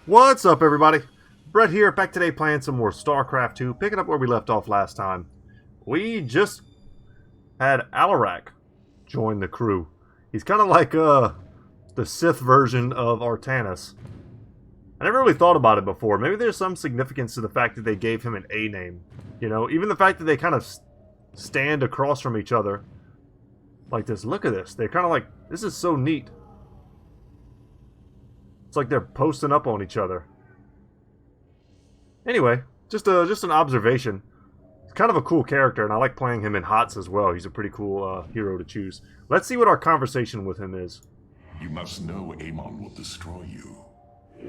What's up, everybody? Brett here, back today playing some more StarCraft II, picking up where we left off last time. We just had Alarak join the crew. He's kind of like the Sith version of Artanis. I never really thought about it before. Maybe there's some significance to the fact that they gave him an A name. You know, even the fact that they kind of stand across from each other like this. Look at this. They're kind of like, this is so neat. It's like they're posting up on each other. Anyway, just an observation. He's kind of a cool character, and I like playing him in HOTS as well. He's a pretty cool hero to choose. Let's see what our conversation with him is. You must know Amon will destroy you.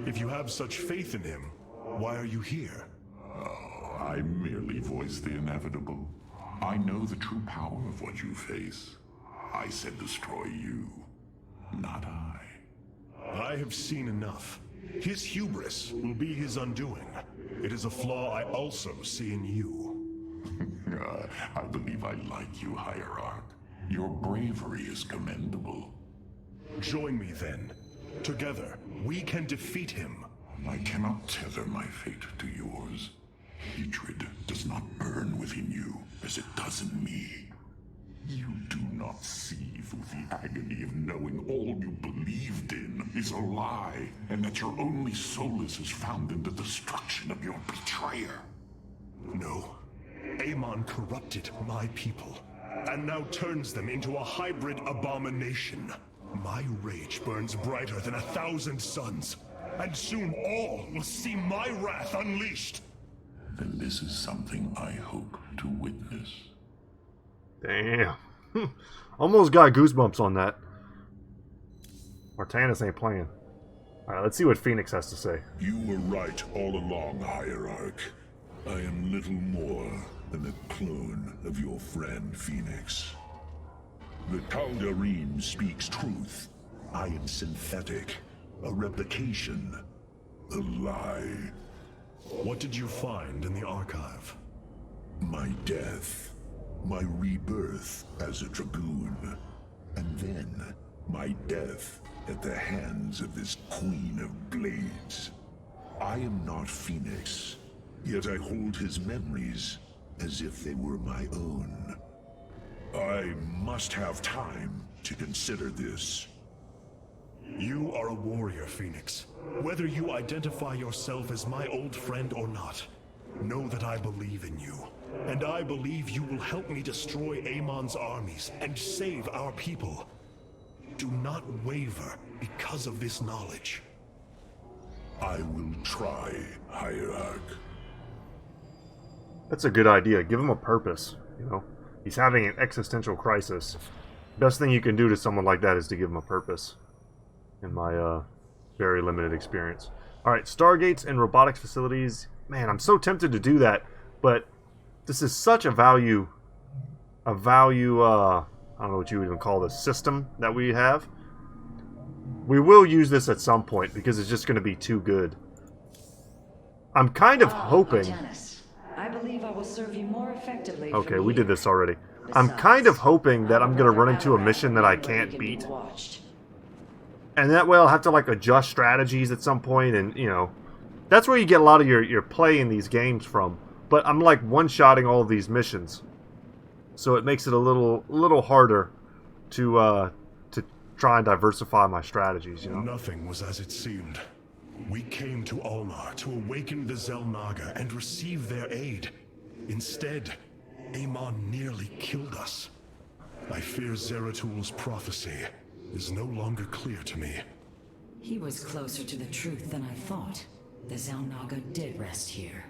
If you have such faith in him, why are you here? Oh, I merely voice the inevitable. I know the true power of what you face. I said destroy you, not I. I have seen enough. His hubris will be his undoing. It is a flaw I also see in you. I believe I like you, Hierarch. Your bravery is commendable. Join me then. Together, we can defeat him. I cannot tether my fate to yours. Hatred does not burn within you as it does in me. You do not see through the agony of knowing all you believed in is a lie, and that your only solace is found in the destruction of your betrayer. No. Amon corrupted my people, and now turns them into a hybrid abomination. My rage burns brighter than 1,000 suns, and soon all will see my wrath unleashed. Then this is something I hope to witness. Damn. Almost got goosebumps on that. Artanis ain't playing. Alright, let's see what Phoenix has to say. You were right all along, Hierarch. I am little more than a clone of your friend Phoenix. The Tal'Darim speaks truth. I am synthetic, a replication, a lie. What did you find in the archive? My death, my rebirth as a dragoon, and then my death at the hands of this Queen of Blades. I am not Phoenix, yet I hold his memories as if they were my own. I must have time to consider this. You are a warrior, Phoenix. Whether you identify yourself as my old friend or not, know that I believe in you. And I believe you will help me destroy Amon's armies and save our people. Do not waver because of this knowledge. I will try, Hierarch. That's a good idea. Give him a purpose, you know. He's having an existential crisis. Best thing you can do to someone like that is to give him a purpose. In my very limited experience. Alright, Stargates and robotics facilities. Man, I'm so tempted to do that, but this is such a value, I don't know what you would even call this, system that we have. We will use this at some point because it's just going to be too good. I'm kind of hoping... Artanis, I believe I will serve you more effectively. Okay, we did this already. I'm kind of hoping that I'm going to run into a mission that I can't beat. And that way I'll have to, like, adjust strategies at some point, and, you know... That's where you get a lot of your play in these games from. But I'm, like, one-shotting all of these missions. So it makes it a little harder to try and diversify my strategies, you know? Nothing was as it seemed. We came to Ulnar to awaken the Xel'Naga and receive their aid. Instead, Amon nearly killed us. I fear Zeratul prophecy is no longer clear to me. He was closer to the truth than I thought. The Xel'Naga did rest here.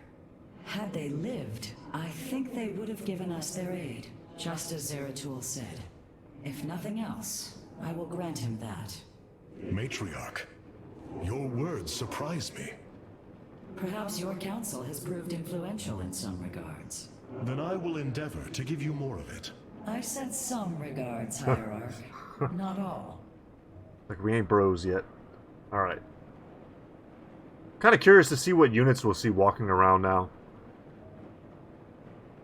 Had they lived, I think they would have given us their aid, just as Zeratul said. If nothing else, I will grant him that. Matriarch, your words surprise me. Perhaps your counsel has proved influential in some regards. Then I will endeavor to give you more of it. I said some regards, Hierarch. Not all. Like, we ain't bros yet. Alright. Kind of curious to see what units we'll see walking around now.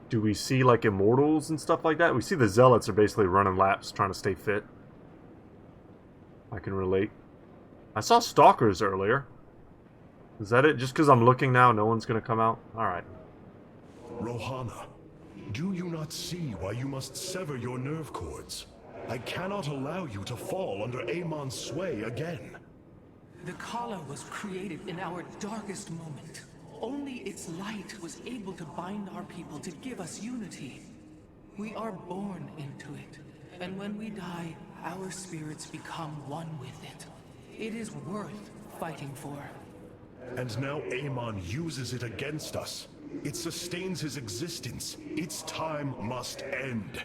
Do we see, like, immortals and stuff like that? We see the zealots are basically running laps, trying to stay fit. I can relate. I saw stalkers earlier. Is that it? Just because I'm looking now, no one's gonna come out? Alright. Rohana, do you not see why you must sever your nerve cords? I cannot allow you to fall under Amon's sway again. The Kala was created in our darkest moment. Only its light was able to bind our people to give us unity. We are born into it, and when we die, our spirits become one with it. It is worth fighting for. And now Amon uses it against us. It sustains his existence. Its time must end.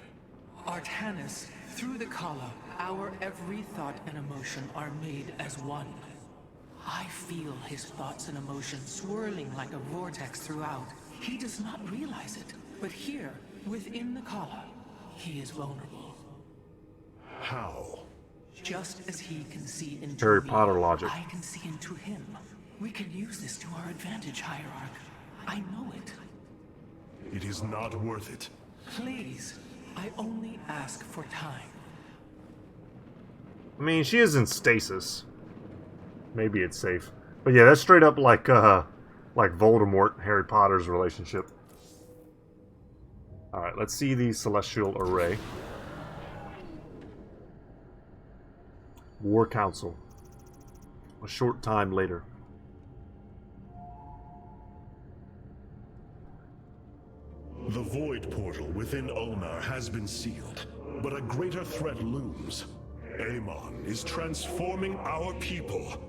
Artanis, through the Kala, our every thought and emotion are made as one. I feel his thoughts and emotions swirling like a vortex throughout. He does not realize it, but here, within the Kala, he is vulnerable. How? Just as he can see into Harry me, Potter logic. I can see into him. We can use this to our advantage, Hierarch. I know it. It is not worth it. Please, I only ask for time. I mean, she is in stasis. Maybe it's safe. But yeah, that's straight up like Voldemort, Harry Potter's relationship. Alright, let's see the Celestial Array. War Council. A short time later. The Void Portal within Ulnar has been sealed, but a greater threat looms. Amon is transforming our people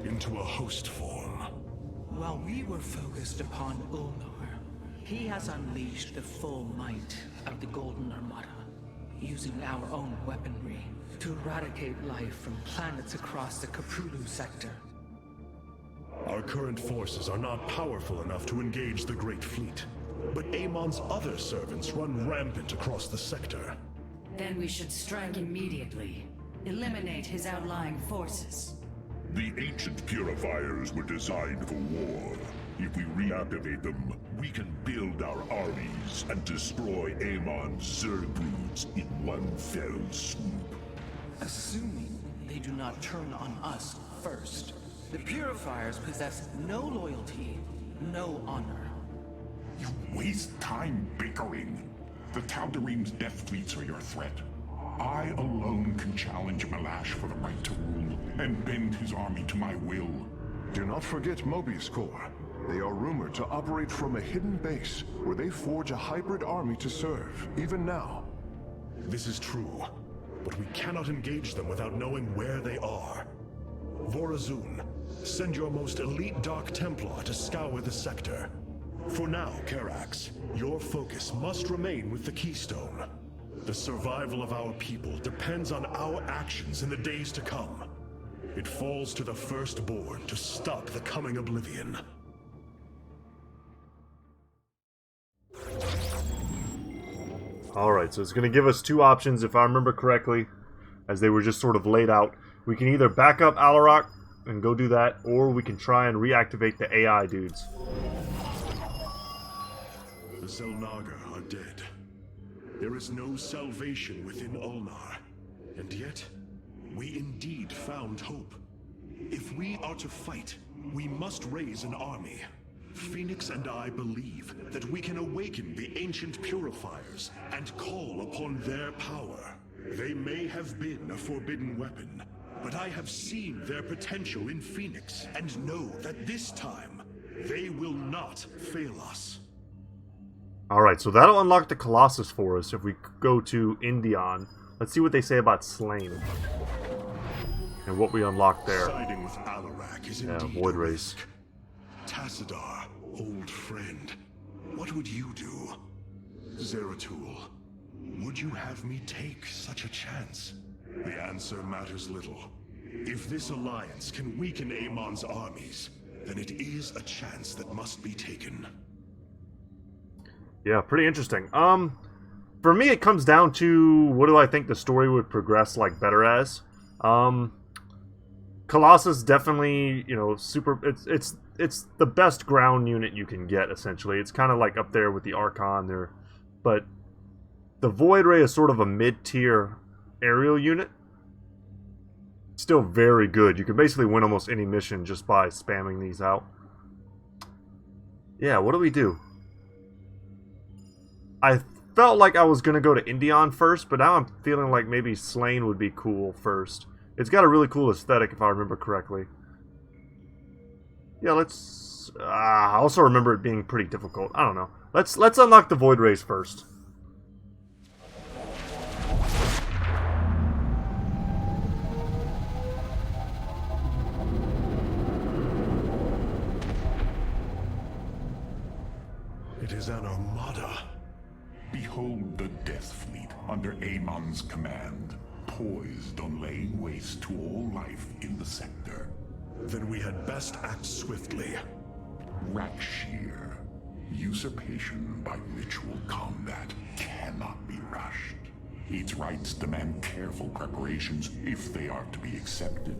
into a host form. While we were focused upon Ulnar, he has unleashed the full might of the Golden Armada, using our own weaponry to eradicate life from planets across the Caprulu sector. Our current forces are not powerful enough to engage the Great Fleet, but Amon's other servants run rampant across the sector. Then we should strike immediately. Eliminate his outlying forces. The ancient purifiers were designed for war. If we reactivate them, we can build our armies and destroy Amon's Zerg in one fell swoop. Assuming they do not turn on us first. The Purifiers possess no loyalty, no honor. You waste time bickering. The Tal'Darim's death fleets are your threat. I alone can challenge Malash for the right to rule and bend his army to my will. Do not forget Mobius Corps. They are rumored to operate from a hidden base where they forge a hybrid army to serve, even now. This is true, but we cannot engage them without knowing where they are. Vorazun, send your most elite Dark Templar to scour the sector. For now, Karax, your focus must remain with the Keystone. The survival of our people depends on our actions in the days to come. It falls to the Firstborn to stop the coming oblivion. Alright, so it's going to give us two options, if I remember correctly, as they were just sort of laid out. We can either back up Alarak and go do that, or we can try and reactivate the AI dudes. The Xel'Naga are dead. There is no salvation within Ulnar, and yet, we indeed found hope. If we are to fight, we must raise an army. Phoenix and I believe that we can awaken the ancient purifiers and call upon their power. They may have been a forbidden weapon, but I have seen their potential in Phoenix and know that this time, they will not fail us. Alright, so that'll unlock the Colossus for us if we go to Indion. Let's see what they say about Slain. And what we unlock there. Siding with Alarak is indeed Void a Race. risk. Tassadar, old friend, what would you do? Zeratul, would you have me take such a chance? The answer matters little. If this alliance can weaken Amon's armies, then it is a chance that must be taken. Yeah, pretty interesting. For me, it comes down to what do I think the story would progress like better as. Colossus definitely, you know, super. It's the best ground unit you can get. Essentially, it's kind of like up there with the Archon there, but the Void Ray is sort of a mid-tier aerial unit. Still very good. You can basically win almost any mission just by spamming these out. Yeah, what do we do? I felt like I was going to go to Indion first, but now I'm feeling like maybe Slain would be cool first. It's got a really cool aesthetic, if I remember correctly. Yeah, let's... I also remember it being pretty difficult. I don't know. Let's unlock the Void Rays first. It is an armada. Behold the Death Fleet under Amon's command, poised on laying waste to all life in the sector. Then we had best act swiftly. Rak'Shir. Usurpation by ritual combat cannot be rushed. Its rites demand careful preparations if they are to be accepted.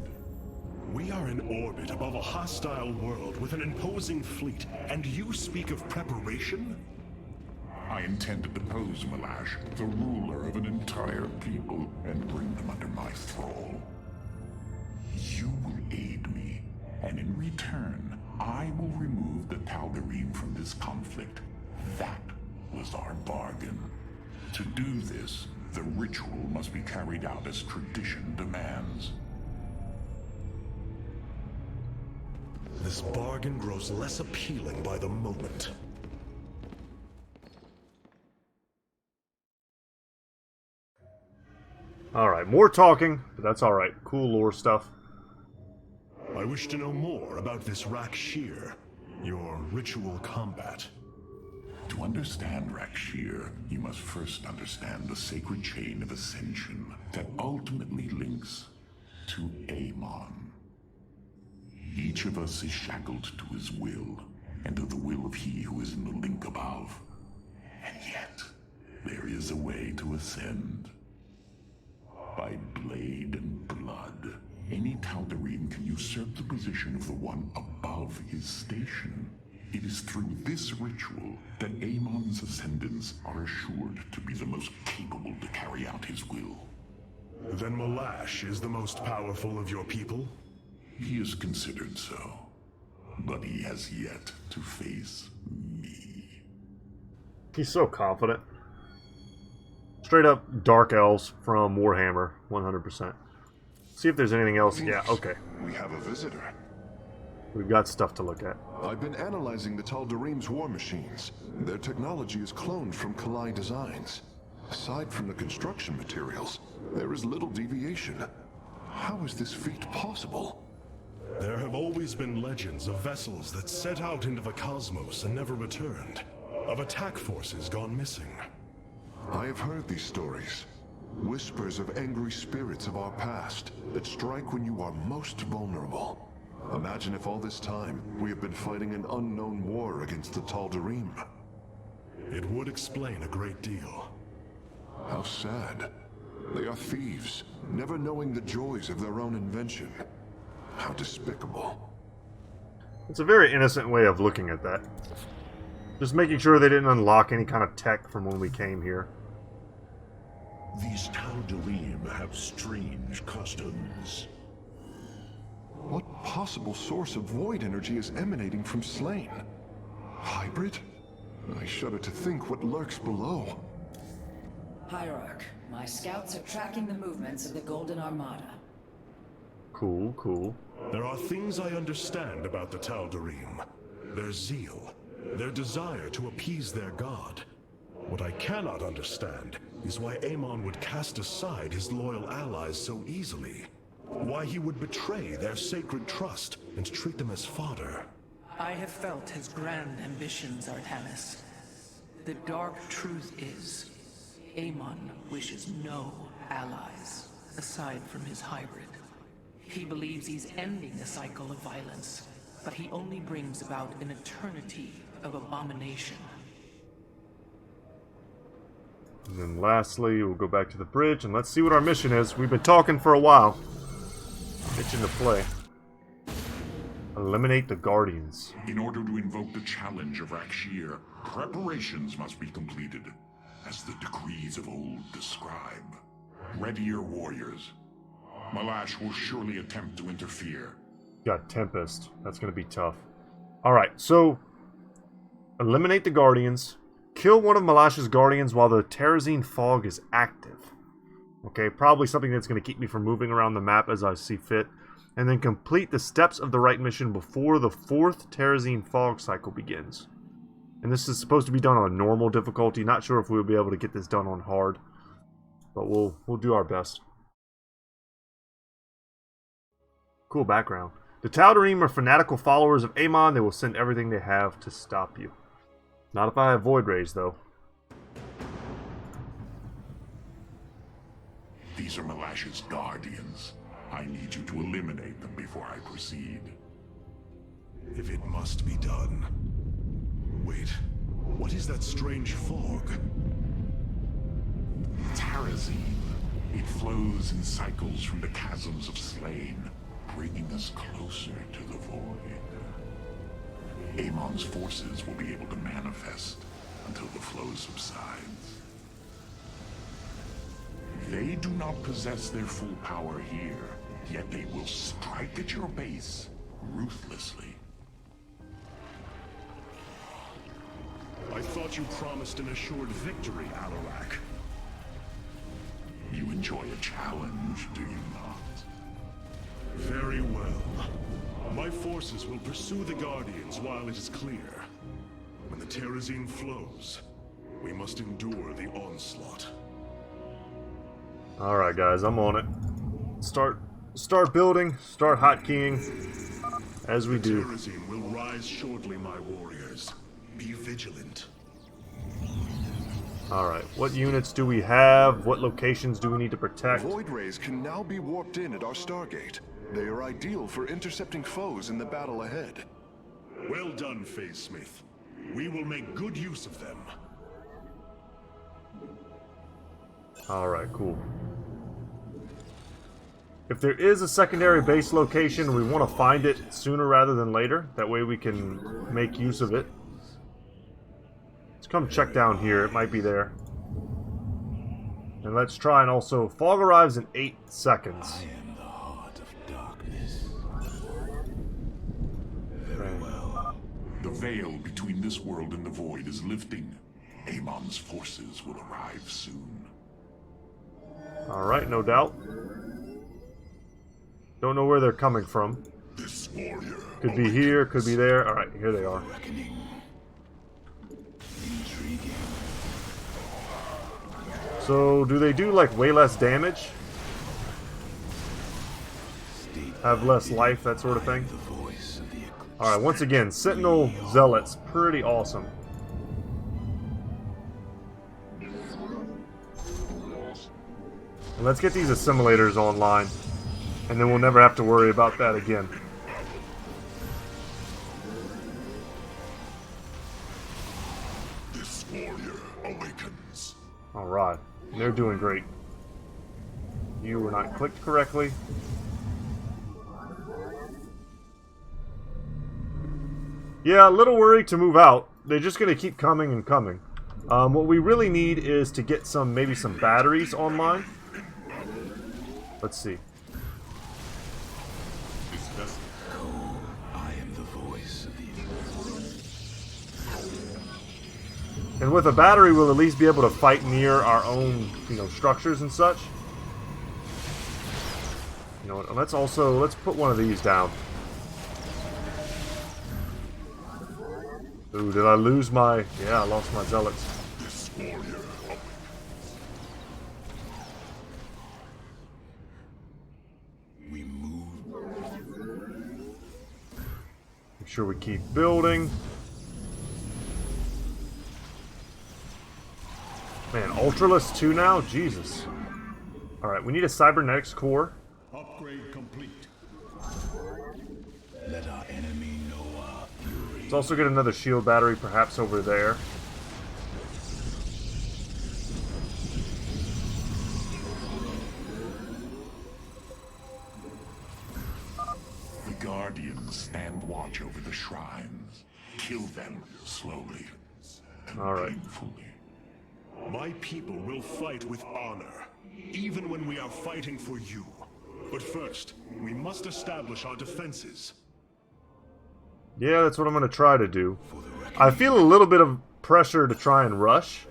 We are in orbit above a hostile world with an imposing fleet, and you speak of preparation? I intend to depose Malash, the ruler of an entire people, and bring them under my thrall. You will aid me, and in return, I will remove the Tal'Darim from this conflict. That was our bargain. To do this, the ritual must be carried out as tradition demands. This bargain grows less appealing by the moment. Alright, more talking, but that's alright. Cool lore stuff. I wish to know more about this Rak'Shir, your ritual combat. To understand Rak'Shir, you must first understand the sacred chain of ascension that ultimately links to Amon. Each of us is shackled to his will, and to the will of he who is in the link above. And yet, there is a way to ascend. By blade and blood, any Tal'Darim can usurp the position of the one above his station. It is through this ritual that Amon's ascendants are assured to be the most capable to carry out his will. Then Malash is the most powerful of your people? He is considered so, but he has yet to face me. He's so confident. Straight up Dark Elves from Warhammer, 100%. See if there's anything else. Yeah, okay. We have a visitor. We've got stuff to look at. I've been analyzing the Tal'Darim's war machines. Their technology is cloned from Kalai designs. Aside from the construction materials, there is little deviation. How is this feat possible? There have always been legends of vessels that set out into the cosmos and never returned. Of attack forces gone missing. I have heard these stories. Whispers of angry spirits of our past that strike when you are most vulnerable. Imagine if all this time we have been fighting an unknown war against the Tal'Darim. It would explain a great deal. How sad. They are thieves, never knowing the joys of their own invention. How despicable. It's a very innocent way of looking at that. Just making sure they didn't unlock any kind of tech from when we came here. These Tal'Darim have strange customs. What possible source of void energy is emanating from Slain? Hybrid? I shudder to think what lurks below. Hierarch, my scouts are tracking the movements of the Golden Armada. Cool, cool. There are things I understand about the Tal'Darim. Their zeal, their desire to appease their god. What I cannot understand is why Amon would cast aside his loyal allies so easily. Why he would betray their sacred trust and treat them as fodder. I have felt his grand ambitions, Artanis. The dark truth is, Amon wishes no allies, aside from his hybrid. He believes he's ending a cycle of violence, but he only brings about an eternity of abomination. And then lastly, we'll go back to the bridge and let's see what our mission is. We've been talking for a while. Itching to play. Eliminate the Guardians. In order to invoke the challenge of Rak'Shir, preparations must be completed, as the decrees of old describe. Ready your warriors. Malash will surely attempt to interfere. Got Tempest. That's going to be tough. Alright, so Eliminate the Guardians. Kill one of Malash's Guardians while the Terrazine Fog is active. Okay, probably something that's going to keep me from moving around the map as I see fit. And then complete the steps of the Rite mission before the 4th Terrazine Fog cycle begins. And this is supposed to be done on normal difficulty. Not sure if we'll be able to get this done on hard. But we'll do our best. Cool background. The Tal'Darim are fanatical followers of Amon. They will send everything they have to stop you. Not if I have Void Rays, though. These are Malash's guardians. I need you to eliminate them before I proceed. If it must be done. Wait, what is that strange fog? Terrazine. It flows in cycles from the chasms of slain, bringing us closer to the void. Amon's forces will be able to manifest until the flow subsides. They do not possess their full power here, yet they will strike at your base ruthlessly. I thought you promised an assured victory, Alarak. You enjoy a challenge, do you not? Very well. My forces will pursue the Guardians while it is clear. When the Terrazine flows, we must endure the onslaught. Alright guys, I'm on it. Start building, start hotkeying, as we do. Terrazine will rise shortly, my warriors. Be vigilant. Alright, what units do we have? What locations do we need to protect? Void Rays can now be warped in at our Stargate. They are ideal for intercepting foes in the battle ahead. Well done, Phase Smith. We will make good use of them. Alright, cool. If there is a secondary base location, we want to find it sooner rather than later. That way we can make use of it. Let's come check down here. It might be there. And let's try and also... Fog arrives in 8 seconds. I am the heart of darkness. Very well. The veil between this world and the void is lifting. Amon's forces will arrive soon. Alright, no doubt. Don't know where they're coming from. This warrior Could be here, could be there. Alright, here they are. Reckoning. Intriguing. So, do they do like way less damage? Have less life, that sort of thing? The voice of the eclipse. Alright, once again, Sentinel Zealots. Pretty awesome. And let's get these assimilators online. And then we'll never have to worry about that again. This warrior awakens. Alright, they're doing great. You were not clicked correctly. Yeah, a little worried to move out. They're just going to keep coming and coming. What we really need is to get maybe some batteries online. Let's see. I am the voice of the And with a battery, we'll at least be able to fight near our own, structures and such. You know what? Let's put one of these down. Ooh, did I lose my... Yeah, I lost my zealots. This warrior we move. Make sure we keep building. Man, Ultralisk 2 now? Jesus. Alright, we need a cybernetics core. Upgrade complete. Let our enemy know our fury. Let's also get another shield battery, perhaps over there. The Guardians stand watch over the shrines. Kill them slowly and Alright. painfully. My people will fight with honor, even when we are fighting for you. But first, we must establish our defenses. Yeah, that's what I'm going to try to do. For the reckoning. I feel a little bit of pressure to try and rush.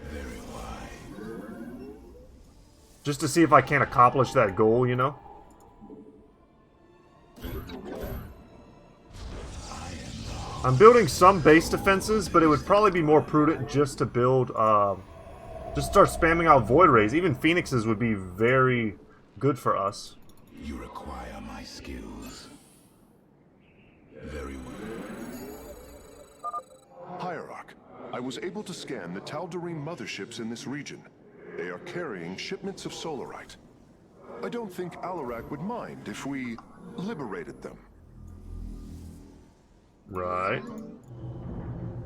Just to see if I can accomplish that goal, you know? I'm building some base defenses, but it would probably be more prudent just to build, just start spamming out Void Rays. Even Phoenixes would be very good for us. You require my skills. Very well. Hierarch, I was able to scan the Tal'Darim motherships in this region. They are carrying shipments of solarite. I don't think Alarak would mind if we liberated them. Right.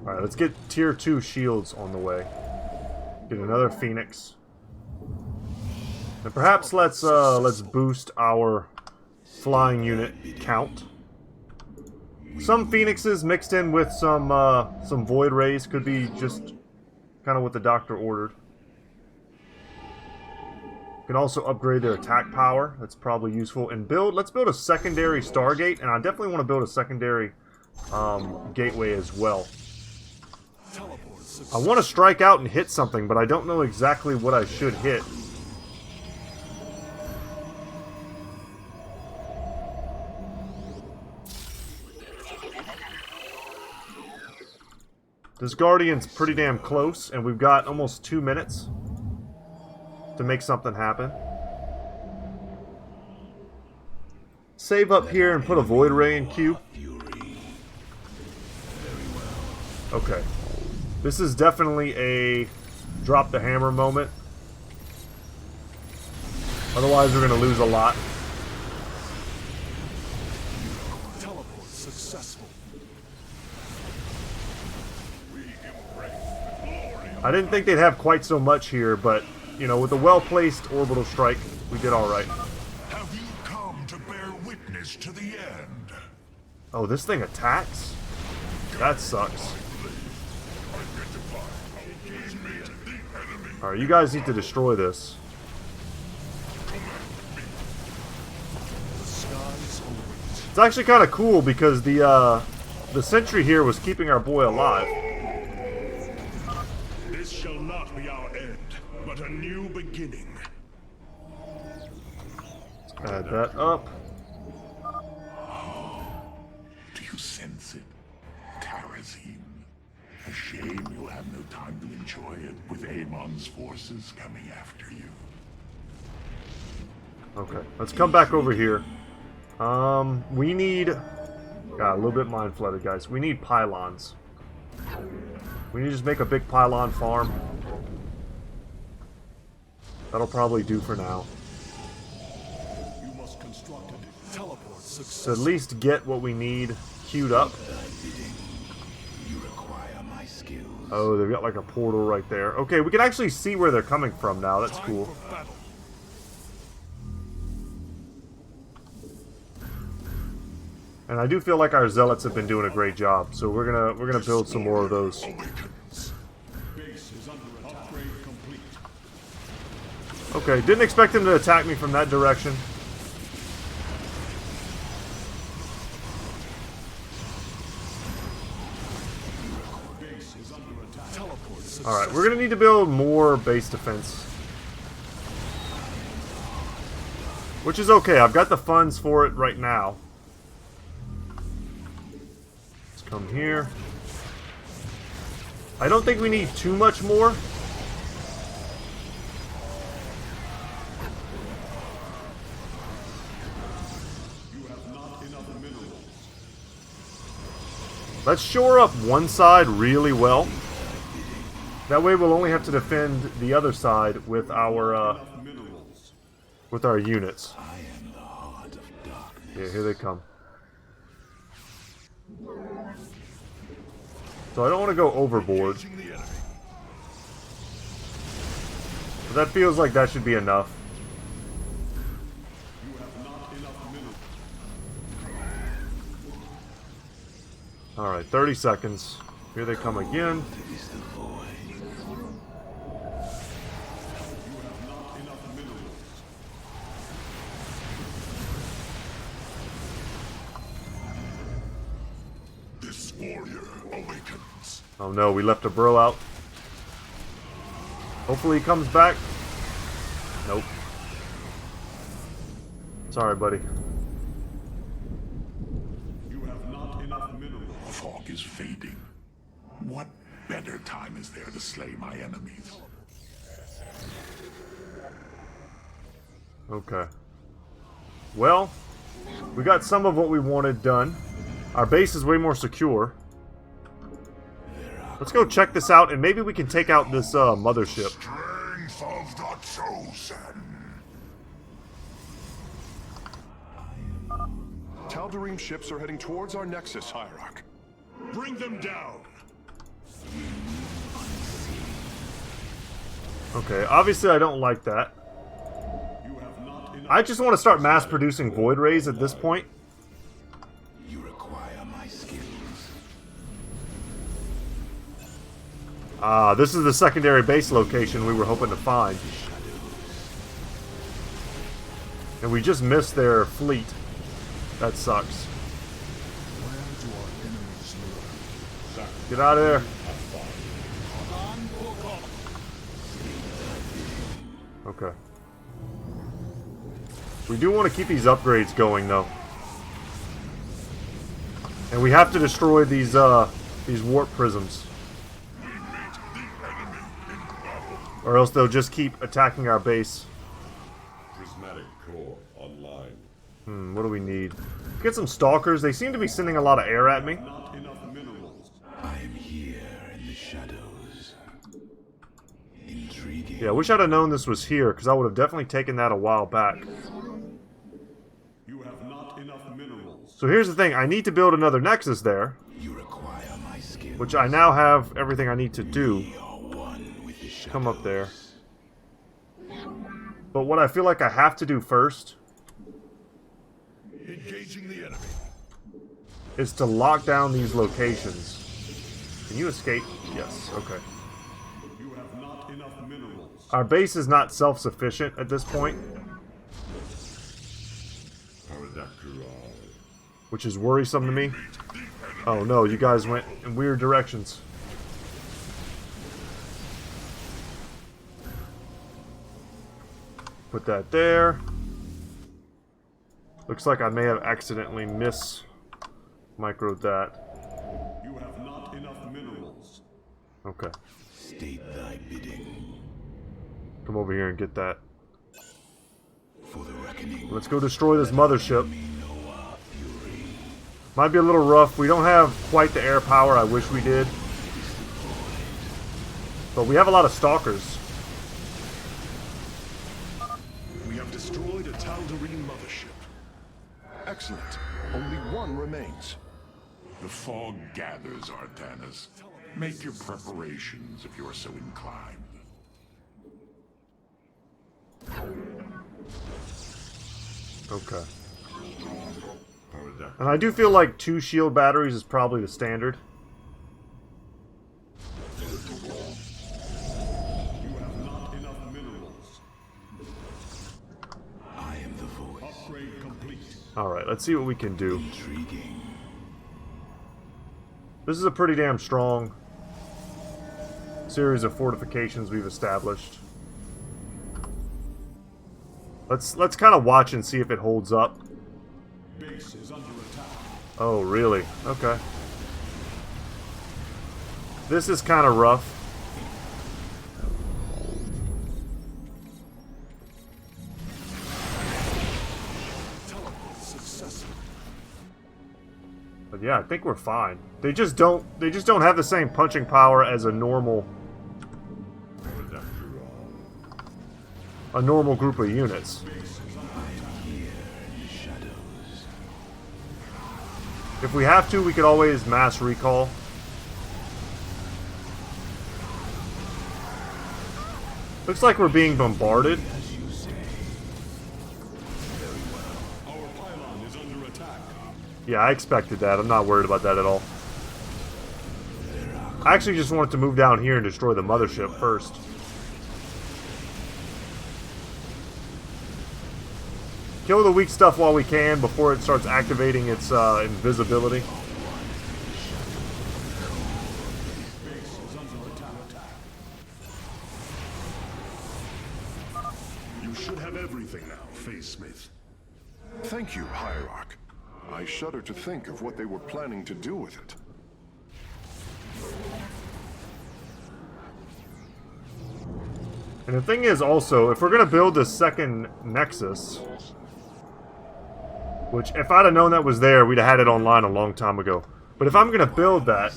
Alright, let's get tier 2 shields on the way. Get another Phoenix. And perhaps let's boost our flying unit count. Some Phoenixes mixed in with some Void Rays could be just kind of what the doctor ordered. Can also upgrade their attack power. That's probably useful. And let's build a secondary Stargate, and I definitely want to build a secondary gateway as well. I want to strike out and hit something, but I don't know exactly what I should hit. This Guardian's pretty damn close, and we've got almost 2 minutes to make something happen. Save up here and put a Void Ray in queue. Okay. This is definitely a drop the hammer moment. Otherwise, we're going to lose a lot. Teleport successful. I didn't think they'd have quite so much here, but, you know, with a well-placed orbital strike, we did alright. Have you come to bear witness to the end? Oh, this thing attacks? That sucks. Alright, you guys need to destroy this. It's actually kind of cool because the sentry here was keeping our boy alive. This shall not be our end, but a new beginning. Add that up. Do you sense it? Tarazine. A shame you'll have no time to enjoy it with Amon's forces coming after you. Okay, let's come back over here. We need... Got a little bit mind flooded, guys. We need pylons. We need to just make a big pylon farm. That'll probably do for now. You must construct a teleport To successful. at least get what we need queued up. You require my skills. Oh, they've got like a portal right there. Okay, we can actually see where they're coming from now. That's Time cool. for battle. And I do feel like our zealots have been doing a great job. So we're gonna build some more of those. Awakens. Base is under attack. Upgrade complete. Okay, didn't expect him to attack me from that direction. Base is under attack. Teleport successful. Alright, we're gonna need to build more base defense. Which is okay, I've got the funds for it right now. Let's come here. I don't think we need too much more. You have not enough minerals. Let's shore up one side really well. That way we'll only have to defend the other side with our units. I am the heart of darkness. Yeah, here they come. So I don't want to go overboard. Engaging the enemy. But that feels like that should be enough. You have not enough minerals. Alright, 30 seconds. Here they come again. It is the void. You have not enough minerals. This warrior awakens. Oh no, we left a bro out. Hopefully he comes back. Nope. Sorry, buddy. You have not enough minerals. The fog is fading. What better time is there to slay my enemies? Okay. Well, we got some of what we wanted done. Our base is way more secure. Let's go check this out, and maybe we can take out this mothership. Strength of the chosen. Tal'Darim ships are heading towards our nexus, Hierarch. Bring them down. Okay, obviously I don't like that. You have not enough. I just want to start mass producing void rays at this point. You require my skills. Ah, this is the secondary base location we were hoping to find. And we just missed their fleet. That sucks. Get out of there. Okay. We do want to keep these upgrades going, though. And we have to destroy these warp prisms. Or else they'll just keep attacking our base. Prismatic core online. What do we need? Get some stalkers. They seem to be sending a lot of air at me. Not enough minerals. I am here in the shadows. Intriguing. Yeah, I wish I'd have known this was here, because I would have definitely taken that a while back. You have not enough minerals. So here's the thing. I need to build another nexus there, You require my skills. which I now have everything I need to do. We are one with the shadows. Come up there. But what I feel like I have to do first Engaging the enemy. is to lock down these locations. Can you escape? Yes, okay. You have not enough minerals. Our base is not self-sufficient at this point, which is worrisome to me. Oh no, you guys went in weird directions. Put that there. Looks like I may have accidentally microed that. You have not enough minerals. Okay. State thy bidding. Come over here and get that. For the reckoning. Let's go destroy this mothership. Me know our fury. Might be a little rough. We don't have quite the air power I wish we did. But we have a lot of stalkers. We have destroyed a Tal'Darim mothership. Excellent. Only one remains. The fog gathers, Artanis. Make your preparations if you are so inclined. Okay. And I do feel like 2 shield batteries is probably the standard. You have not enough minerals. I am the voice. Upgrade complete. Alright, let's see what we can do. Intriguing. This is a pretty damn strong series of fortifications we've established. Let's kind of watch and see if it holds up. Base is under attack. Oh, really? Okay. This is kind of rough. Teleport successful. But yeah, I think we're fine. They just don't have the same punching power as a normal group of units. If we have to, we could always mass recall. Looks like we're being bombarded. Our pylon is under attack. Yeah, I expected that. I'm not worried about that at all. I actually just wanted to move down here and destroy the mothership first. Kill the weak stuff while we can before it starts activating its invisibility. should have everything now, Phase Smith. Thank you, Hierarch. I shudder to think of what they were planning to do with it. And the thing is also, if we're going to build this second Nexus, which if I'd have known that was there, we'd have had it online a long time ago. But if I'm going to build that,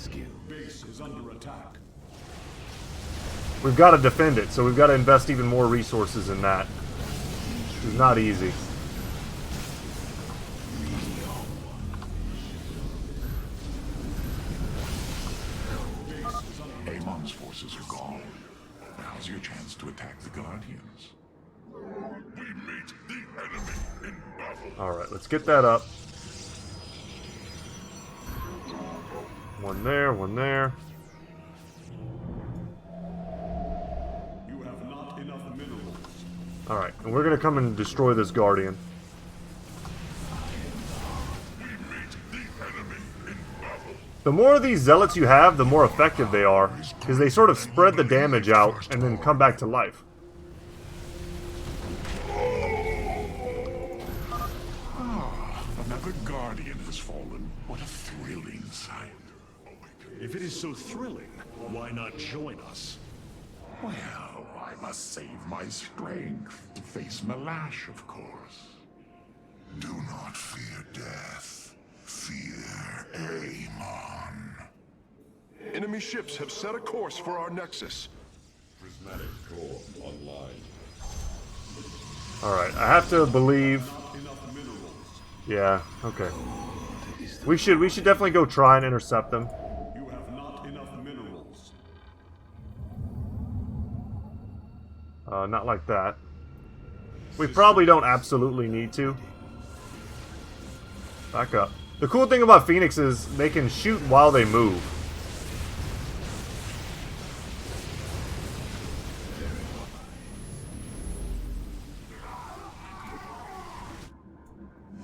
Base is under attack. we've got to defend it, so we've got to invest even more resources in that. It's not easy. Amon's forces are gone. Now's your chance to attack the Guardians. We meet the enemy in battle. Alright, let's get that up. One there, one there. You have not enough minerals. Alright, and we're going to come and destroy this Guardian. We meet the enemy in battle. The more of these zealots you have, the more effective they are, because they sort of spread the damage out and then come back to life. Another Guardian has fallen. What a thrilling sight. If it is so thrilling, why not join us? Well, I must save my strength to face Malash, of course. Do not fear death. Fear Amon. Enemy ships have set a course for our Nexus. Prismatic core online. Alright, I have to believe... Yeah, okay. We should definitely go try and intercept them. You have not enough minerals. Not like that. We probably don't absolutely need to. Back up. The cool thing about Phoenix is they can shoot while they move.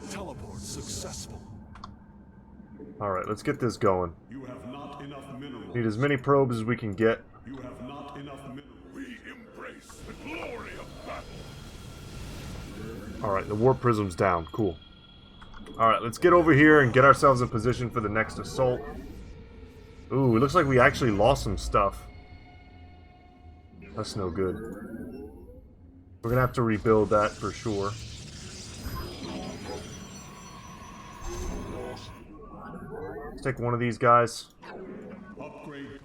Teleport successful. Alright, let's get this going. You have not enough minerals. Need as many probes as we can get. You have not enough minerals. We embrace the glory of battle. Alright, the warp prism's down. Cool. Alright, let's get over here and get ourselves in position for the next assault. Ooh, it looks like we actually lost some stuff. That's no good. We're gonna have to rebuild that for sure. Let's take one of these guys. Upgrade.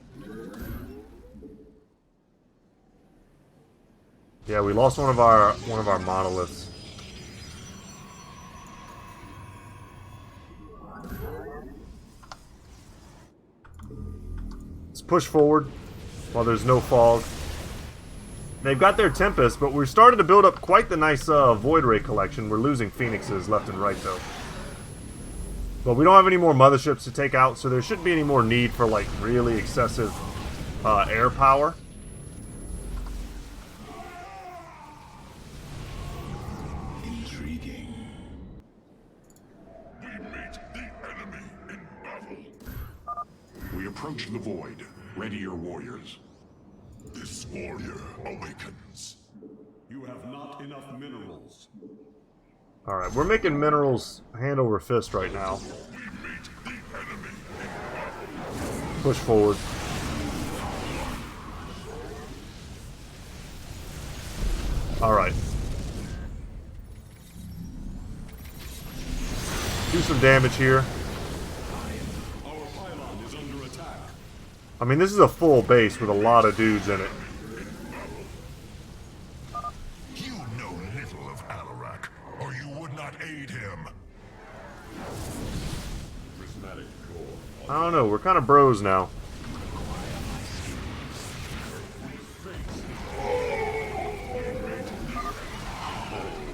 Yeah, we lost one of our monoliths. Let's push forward while there's no fog. They've got their Tempest, but we're starting to build up quite the nice Void Ray collection. We're losing Phoenixes left and right, though. But we don't have any more motherships to take out, so there shouldn't be any more need for, like, really excessive air power. Intriguing. We meet the enemy in battle. We approach the void. Ready your warriors. This warrior awakens. You have not enough minerals. Alright, we're making minerals hand over fist right now. We meet the enemy in battle. Push forward. Alright. Do some damage here. Our pylon is under attack. I mean, this is a full base with a lot of dudes in it. You know little of Alarak, or you would not aid him. Prismatic core. I don't know, we're kind of bros now.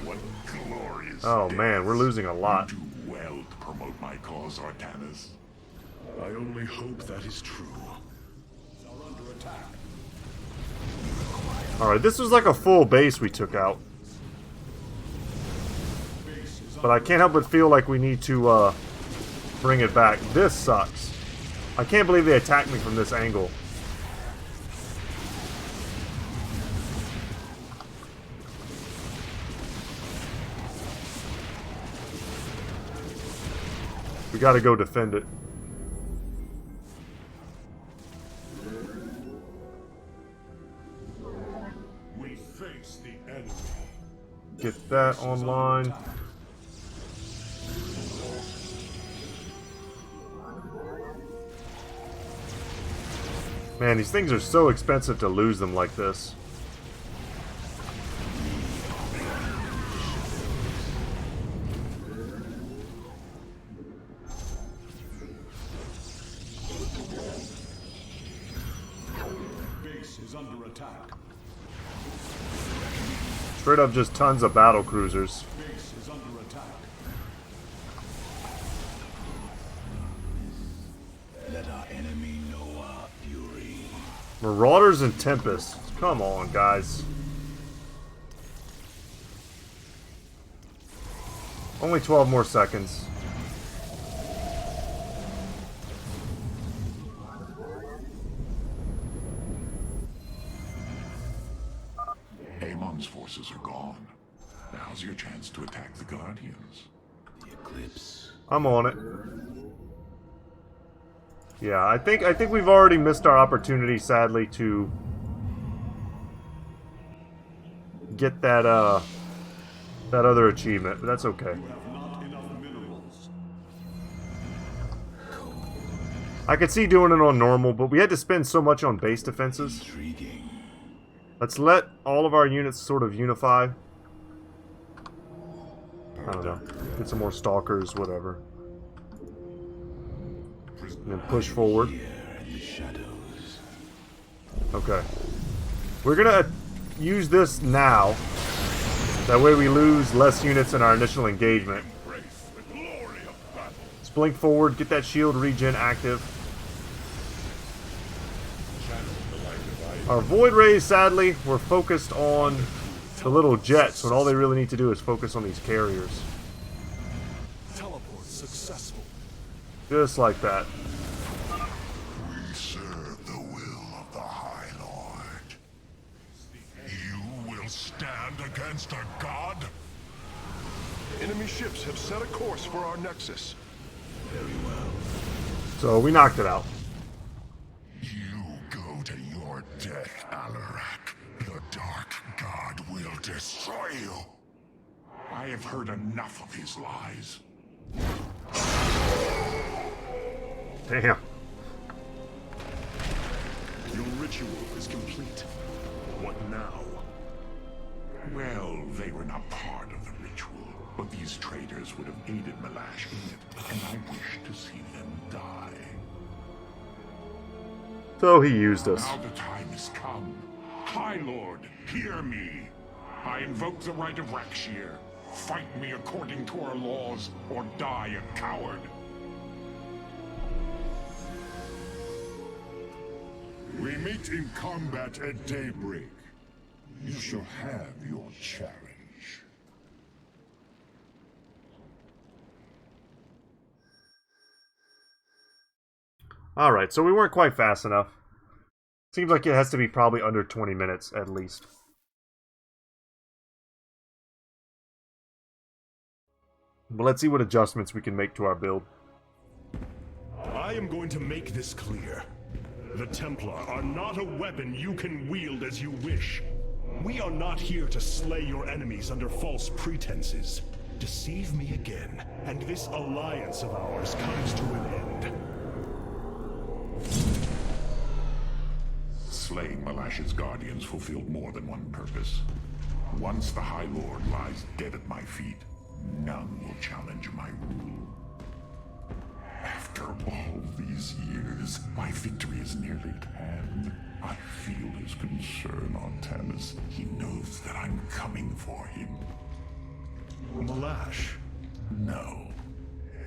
What glorious Oh man, we're losing a lot. do well to promote my cause, Artanis. I only hope that is true. Are under attack. Alright, this was like a full base we took out. But I can't help but feel like we need to bring it back. This sucks. I can't believe they attacked me from this angle. We gotta go defend it. We face the enemy. Get that online. Man, these things are so expensive to lose them like this. Base is under attack. Straight up just tons of battle cruisers. Base is under attack. Let our enemy know our fury. Marauders and Tempests. Come on, guys. Only 12 more seconds. Amon's forces are gone. Now's your chance to attack the Guardians. The eclipse. I'm on it. Yeah, I think we've already missed our opportunity, sadly, to get that that other achievement, but that's okay. You have not enough minerals. I could see doing it on normal, but we had to spend so much on base defenses. Intriguing. Let's let all of our units sort of unify. I don't know. Get some more stalkers, whatever. And then push forward. Here in the shadows. Okay. We're gonna use this now. That way we lose less units in our initial engagement. Embrace the glory of battle. Let's blink forward, get that shield regen active. Our Void Rays, sadly, were focused on the little jets, when all they really need to do is focus on these carriers. Teleport successful. Just like that. We serve the will of the High Lord. You will stand against a god? Enemy ships have set a course for our nexus. Very well. So we knocked it out. You go to your death, Alarak. The Dark God will destroy you. I have heard enough of his lies. Damn. Your ritual is complete. What now? Well, they were not part of the ritual, but these traitors would have aided Malash in it, and I wish to see them die. So he used us. Now the time has come. High Lord, hear me. I invoke the Rite of Rak'Shir. Fight me according to our laws, or die a coward. We meet in combat at daybreak. You shall have your challenge. Alright, so we weren't quite fast enough. Seems like it has to be probably under 20 minutes, at least. But let's see what adjustments we can make to our build. I am going to make this clear. The Templar are not a weapon you can wield as you wish. We are not here to slay your enemies under false pretenses. Deceive me again, and this alliance of ours comes to an end. Slaying Malash's guardians fulfilled more than one purpose. Once the High Lord lies dead at my feet, none will challenge my rule. After all these years, my victory is nearly at hand. I feel his concern on Tamis. He knows that I'm coming for him. Malash. No.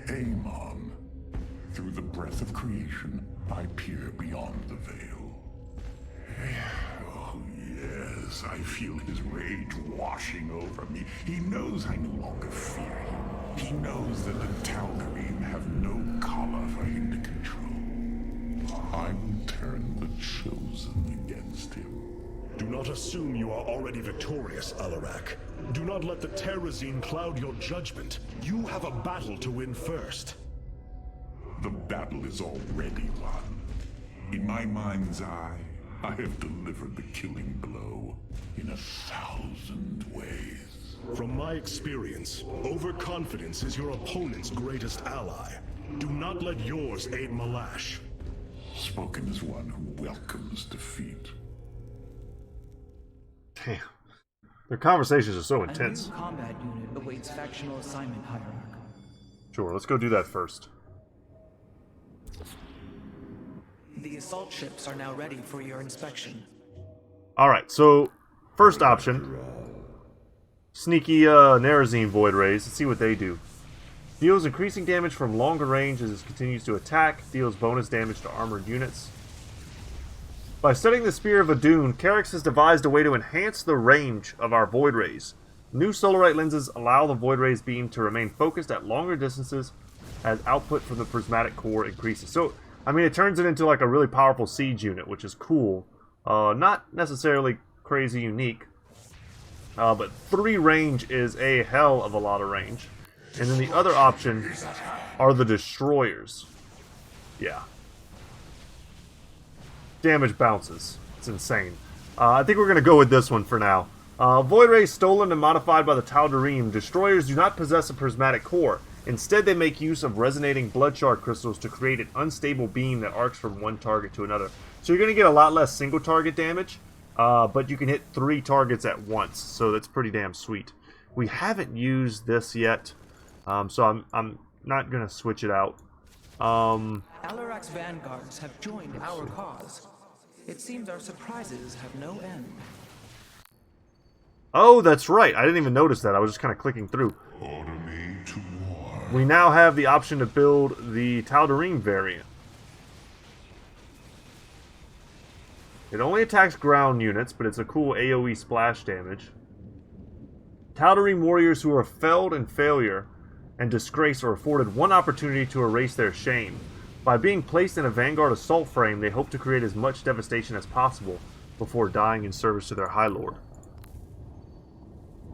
Amon. Through the breath of creation, I peer beyond the veil. Oh, yes, I feel his rage washing over me. He knows I no longer fear him. He knows that the Tal'Darim have no collar for him to control. I will turn the Chosen against him. Do not assume you are already victorious, Alarak. Do not let the Terrazine cloud your judgment. You have a battle to win first. The battle is already won. In my mind's eye, I have delivered the killing blow in 1,000 ways. From my experience, overconfidence is your opponent's greatest ally. Do not let yours aid Malash. Spoken as one who welcomes defeat. Damn. Their conversations are so intense. A new combat unit awaits factional assignment, Hierarch. Sure, let's go do that first. The assault ships are now ready for your inspection. Alright, so first option. Sneaky Nerazine Void Rays. Let's see what they do. Deals increasing damage from longer range as it continues to attack. Deals bonus damage to armored units. By studying the Spear of Adun, Carix has devised a way to enhance the range of our Void Rays. New Solarite lenses allow the Void Rays beam to remain focused at longer distances as output from the prismatic core increases. So, I mean, it turns it into like a really powerful siege unit, which is cool. Not necessarily crazy unique. But 3 range is a hell of a lot of range. And then the other option are the Destroyers. Yeah. Damage bounces. It's insane. I think we're going to go with this one for now. Void Rays stolen and modified by the Tal'Darim, Destroyers do not possess a prismatic core. Instead, they make use of resonating blood shard crystals to create an unstable beam that arcs from one target to another. So you're going to get a lot less single target damage, but you can hit 3 targets at once, so that's pretty damn sweet. We haven't used this yet, so I'm not going to switch it out. Alarak's vanguards have joined our cause. It seems our surprises have no end. Oh, that's right. I didn't even notice that. I was just kind of clicking through. Order me to war. We now have the option to build the Tal'Darim variant. It only attacks ground units, but it's a cool AoE splash damage. Tal'Darim warriors who are felled in failure and disgrace are afforded one opportunity to erase their shame. By being placed in a Vanguard assault frame, they hope to create as much devastation as possible before dying in service to their High Lord.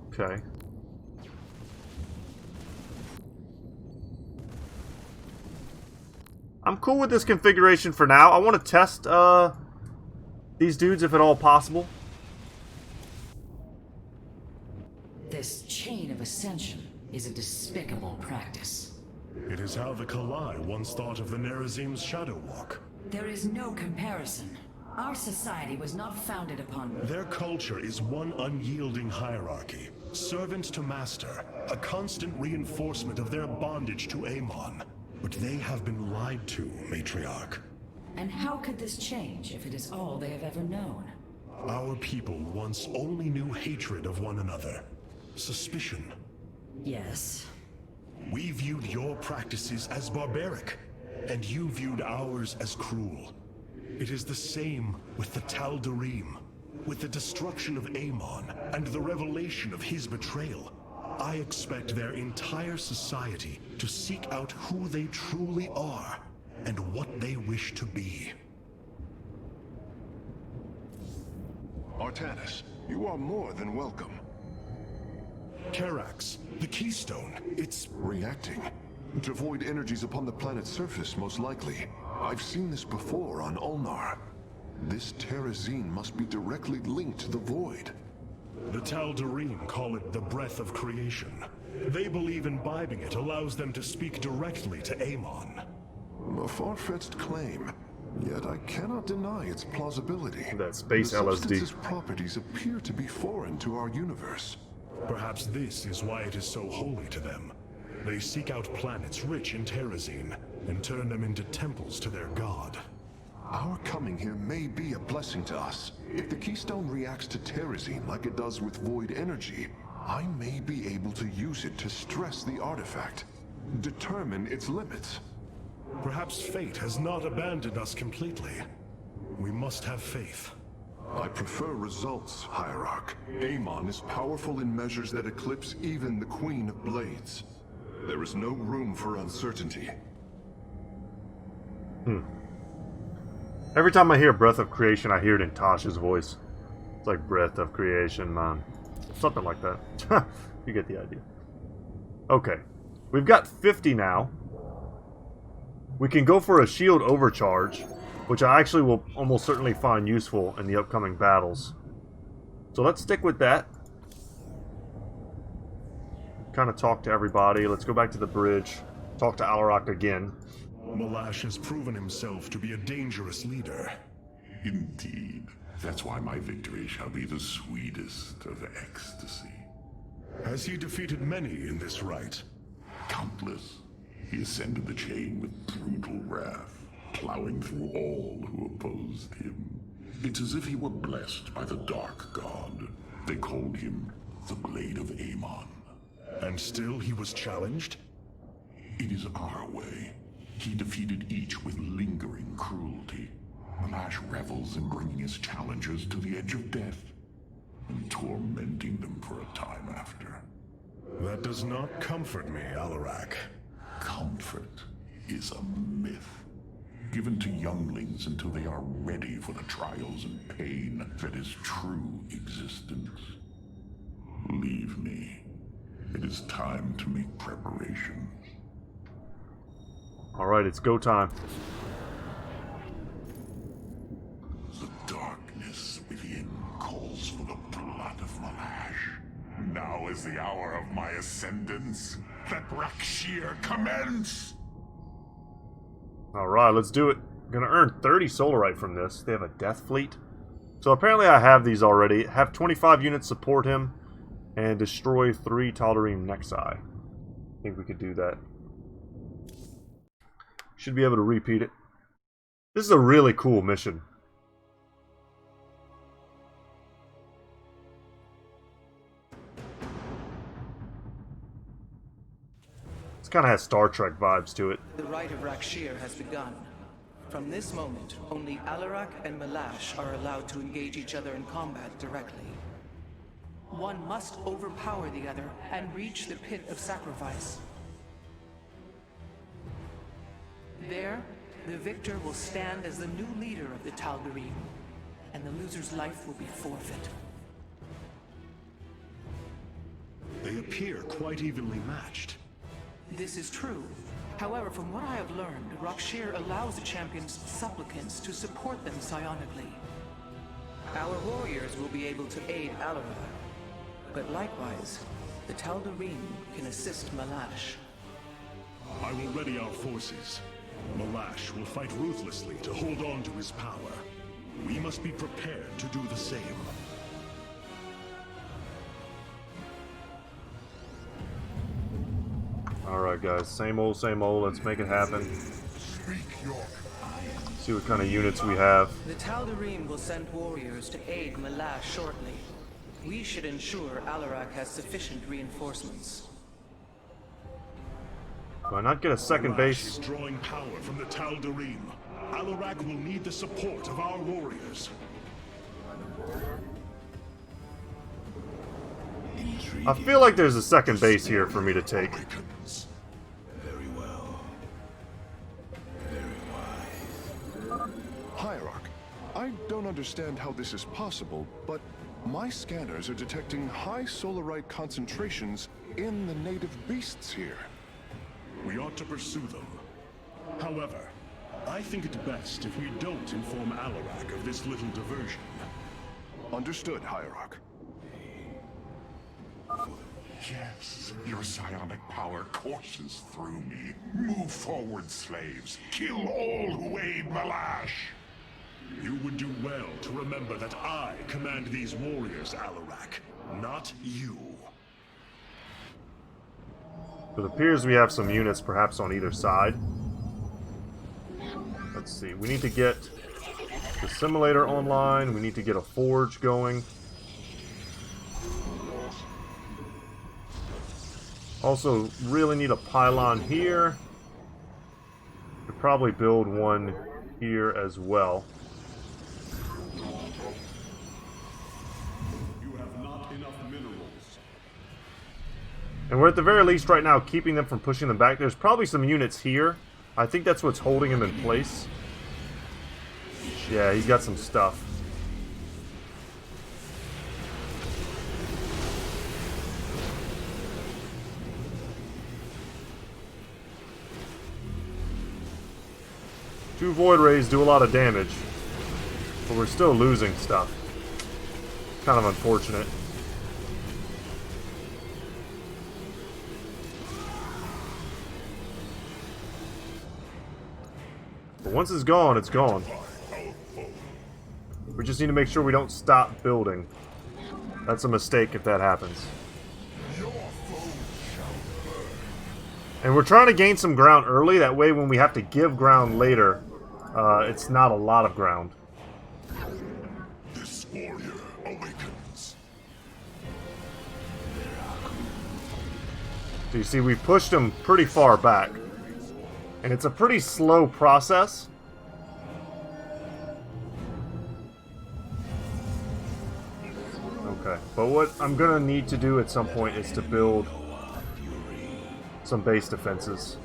Okay. I'm cool with this configuration for now. I want to test these dudes if at all possible. This chain of ascension is a despicable practice. It is how the Kalai once thought of the Nerazim's Shadow Walk. There is no comparison. Our society was not founded upon... Their culture is one unyielding hierarchy, servant to master, a constant reinforcement of their bondage to Amon. But they have been lied to, Matriarch. And how could this change if it is all they have ever known? Our people once only knew hatred of one another, suspicion. Yes. We viewed your practices as barbaric, and you viewed ours as cruel. It is the same with the Tal'Darim. With the destruction of Amon and the revelation of his betrayal, I expect their entire society to seek out who they truly are and what they wish to be. Artanis, you are more than welcome. Karax, the Keystone, it's... Reacting to void energies upon the planet's surface, most likely. I've seen this before on Ulnar. This Terrazine must be directly linked to the void. The Tal'Darim call it the breath of creation. They believe imbibing it allows them to speak directly to Amon. A far-fetched claim, yet I cannot deny its plausibility. That space the LSD. substance's properties appear to be foreign to our universe. Perhaps this is why it is so holy to them. They seek out planets rich in Terrazine and turn them into temples to their god. Our coming here may be a blessing to us. If the Keystone reacts to Terrazine like it does with void energy, I may be able to use it to stress the artifact, determine its limits. Perhaps fate has not abandoned us completely. We must have faith. I prefer results, Hierarch. Amon is powerful in measures that eclipse even the Queen of Blades. There is no room for uncertainty. Every time I hear Breath of Creation, I hear it in Tasha's voice. It's like Breath of Creation, man. Something like that. You get the idea. Okay. We've got 50 now. We can go for a shield overcharge, which I actually will almost certainly find useful in the upcoming battles. So let's stick with that. Kind of talk to everybody. Let's go back to the bridge. Talk to Alarak again. Malash has proven himself to be a dangerous leader. Indeed. That's why my victory shall be the sweetest of ecstasy. Has he defeated many in this rite? Countless. He ascended the chain with brutal wrath, plowing through all who opposed him. It's as if he were blessed by the Dark God. They called him the Blade of Amon. And still he was challenged? It is our way. He defeated each with lingering cruelty. Malash revels in bringing his challengers to the edge of death, and tormenting them for a time after. That does not comfort me, Alarak. Comfort is a myth, given to younglings until they are ready for the trials and pain that is true existence. Leave me. It is time to make preparations. Alright, it's go time. The darkness within calls for the blood of Malash. Now is the hour of my ascendance. Let Rak'Shir commence! Alright, let's do it. Gonna earn 30 Solarite from this. They have a Death Fleet. So apparently I have these already. Have 25 units support him. And destroy 3 Tal'Darim Nexi. I think we could do that. Should be able to repeat it. This is a really cool mission. This kind of has Star Trek vibes to it. The Rite of Rak'Shir has begun. From this moment, only Alarak and Malash are allowed to engage each other in combat directly. One must overpower the other and reach the pit of sacrifice. There, the victor will stand as the new leader of the Tal'Darim, and the loser's life will be forfeit. They appear quite evenly matched. This is true. However, from what I have learned, Rak'Shir allows the champion's supplicants to support them psionically. Our warriors will be able to aid Alarak, but likewise, the Tal'Darim can assist Malash. I will ready our forces. Malash will fight ruthlessly to hold on to his power. We must be prepared to do the same. Alright guys, same old, let's make it happen. See what kind of units we have. The Tal'Darim will send warriors to aid Malash shortly. We should ensure Alarak has sufficient reinforcements. Do I not get a second Malash base? is drawing power from the Tal'Darim. Alarak will need the support of our warriors. I feel like there's a second base here for me to take. Very well. Very wise. Hierarch, I don't understand how this is possible, but my scanners are detecting high Solarite concentrations in the native beasts here. We ought to pursue them. However, I think it best if we don't inform Alarak of this little diversion. Understood, Hierarch. Yes, your psionic power courses through me. Move forward, slaves. Kill all who aid Malash. You would do well to remember that I command these warriors, Alarak, not you. It appears we have some units perhaps on either side. Let's see, we need to get the simulator online, we need to get a forge going. Also, really need a pylon here. Could probably build one here as well. You have not enough minerals. And we're at the very least right now keeping them from pushing them back. There's probably some units here. I think that's what's holding him in place. Yeah, he's got some stuff. 2 Void Rays do a lot of damage, but we're still losing stuff. Kind of unfortunate. But once it's gone, it's gone. We just need to make sure we don't stop building. That's a mistake if that happens. And we're trying to gain some ground early, that way when we have to give ground later, it's not a lot of ground. This warrior awakens. So you see, we pushed him pretty far back. And it's a pretty slow process. Okay, but what I'm gonna need to do at some point is to build some base defenses.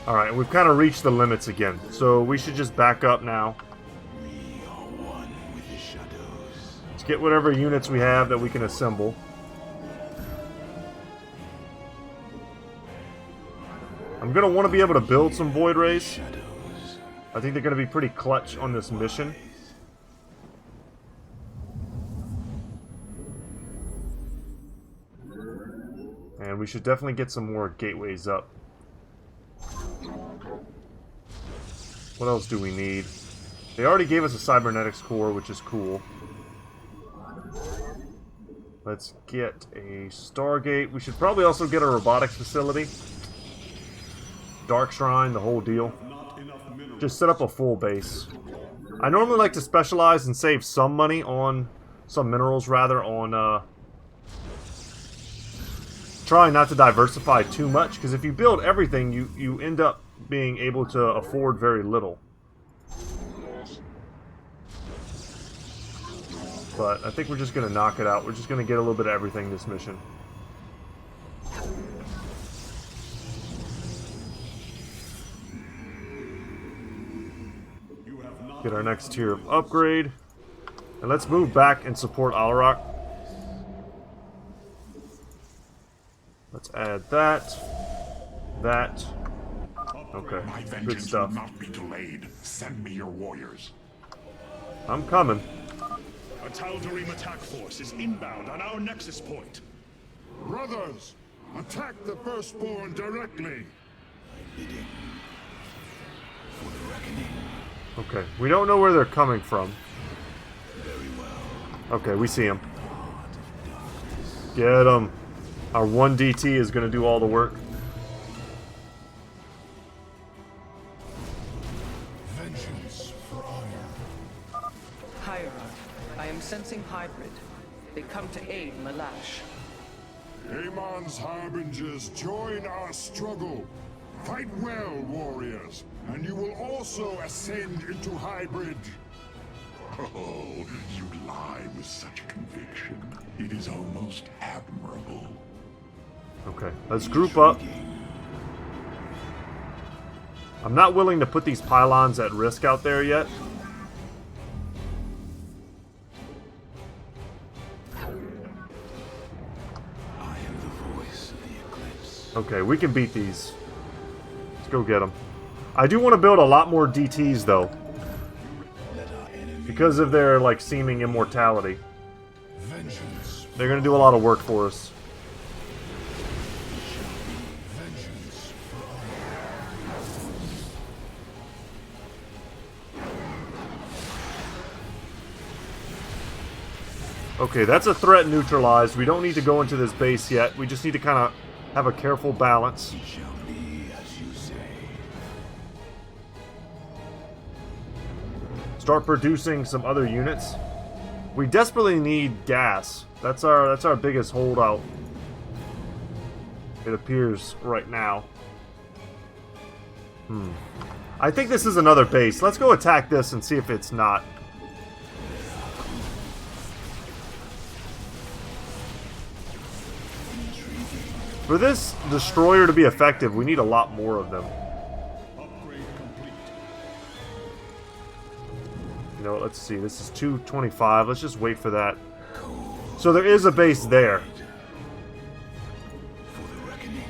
Alright, we've kind of reached the limits again, so we should just back up now. Let's get whatever units we have that we can assemble. I'm going to want to be able to build some Void Rays. I think they're going to be pretty clutch on this mission. And we should definitely get some more gateways up. What else do we need? They already gave us a cybernetics core, which is cool. Let's get a Stargate. We should probably also get a robotics facility. Dark Shrine, the whole deal. Just set up a full base. I normally like to specialize and save some money on... some minerals, rather, on... trying not to diversify too much, because if you build everything, you end up being able to afford very little. But I think we're just going to knock it out. We're just going to get a little bit of everything this mission. Get our next tier of upgrade. And let's move back and support Alrock. Let's add that. That. Okay, My good vengeance stuff. will not be delayed. Send me your warriors. I'm coming. A Tal'Darim attack force is inbound on our nexus point. Brothers, attack the Firstborn directly. Okay, we don't know where they're coming from. Okay, we see them. Get them. Our 1 DT is going to do all the work. Vengeance for honor. Hierarch, I am sensing hybrid. They come to aid Malash. Amon's harbingers, join our struggle. Fight well, warriors, and you will also ascend into hybrid. Oh, you lie with such conviction. It is almost admirable. Okay, let's group up. I'm not willing to put these pylons at risk out there yet. Okay, we can beat these. Let's go get them. I do want to build a lot more DTs, though. Because of their, like, seeming immortality. They're going to do a lot of work for us. Okay, that's a threat neutralized. We don't need to go into this base yet. We just need to kind of have a careful balance. Start producing some other units. We desperately need gas. That's our biggest holdout. It appears right now. I think this is another base. Let's go attack this and see if it's not. For this destroyer to be effective, we need a lot more of them. You know what, let's see. This is 225. Let's just wait for that So there is a base there. For the reckoning.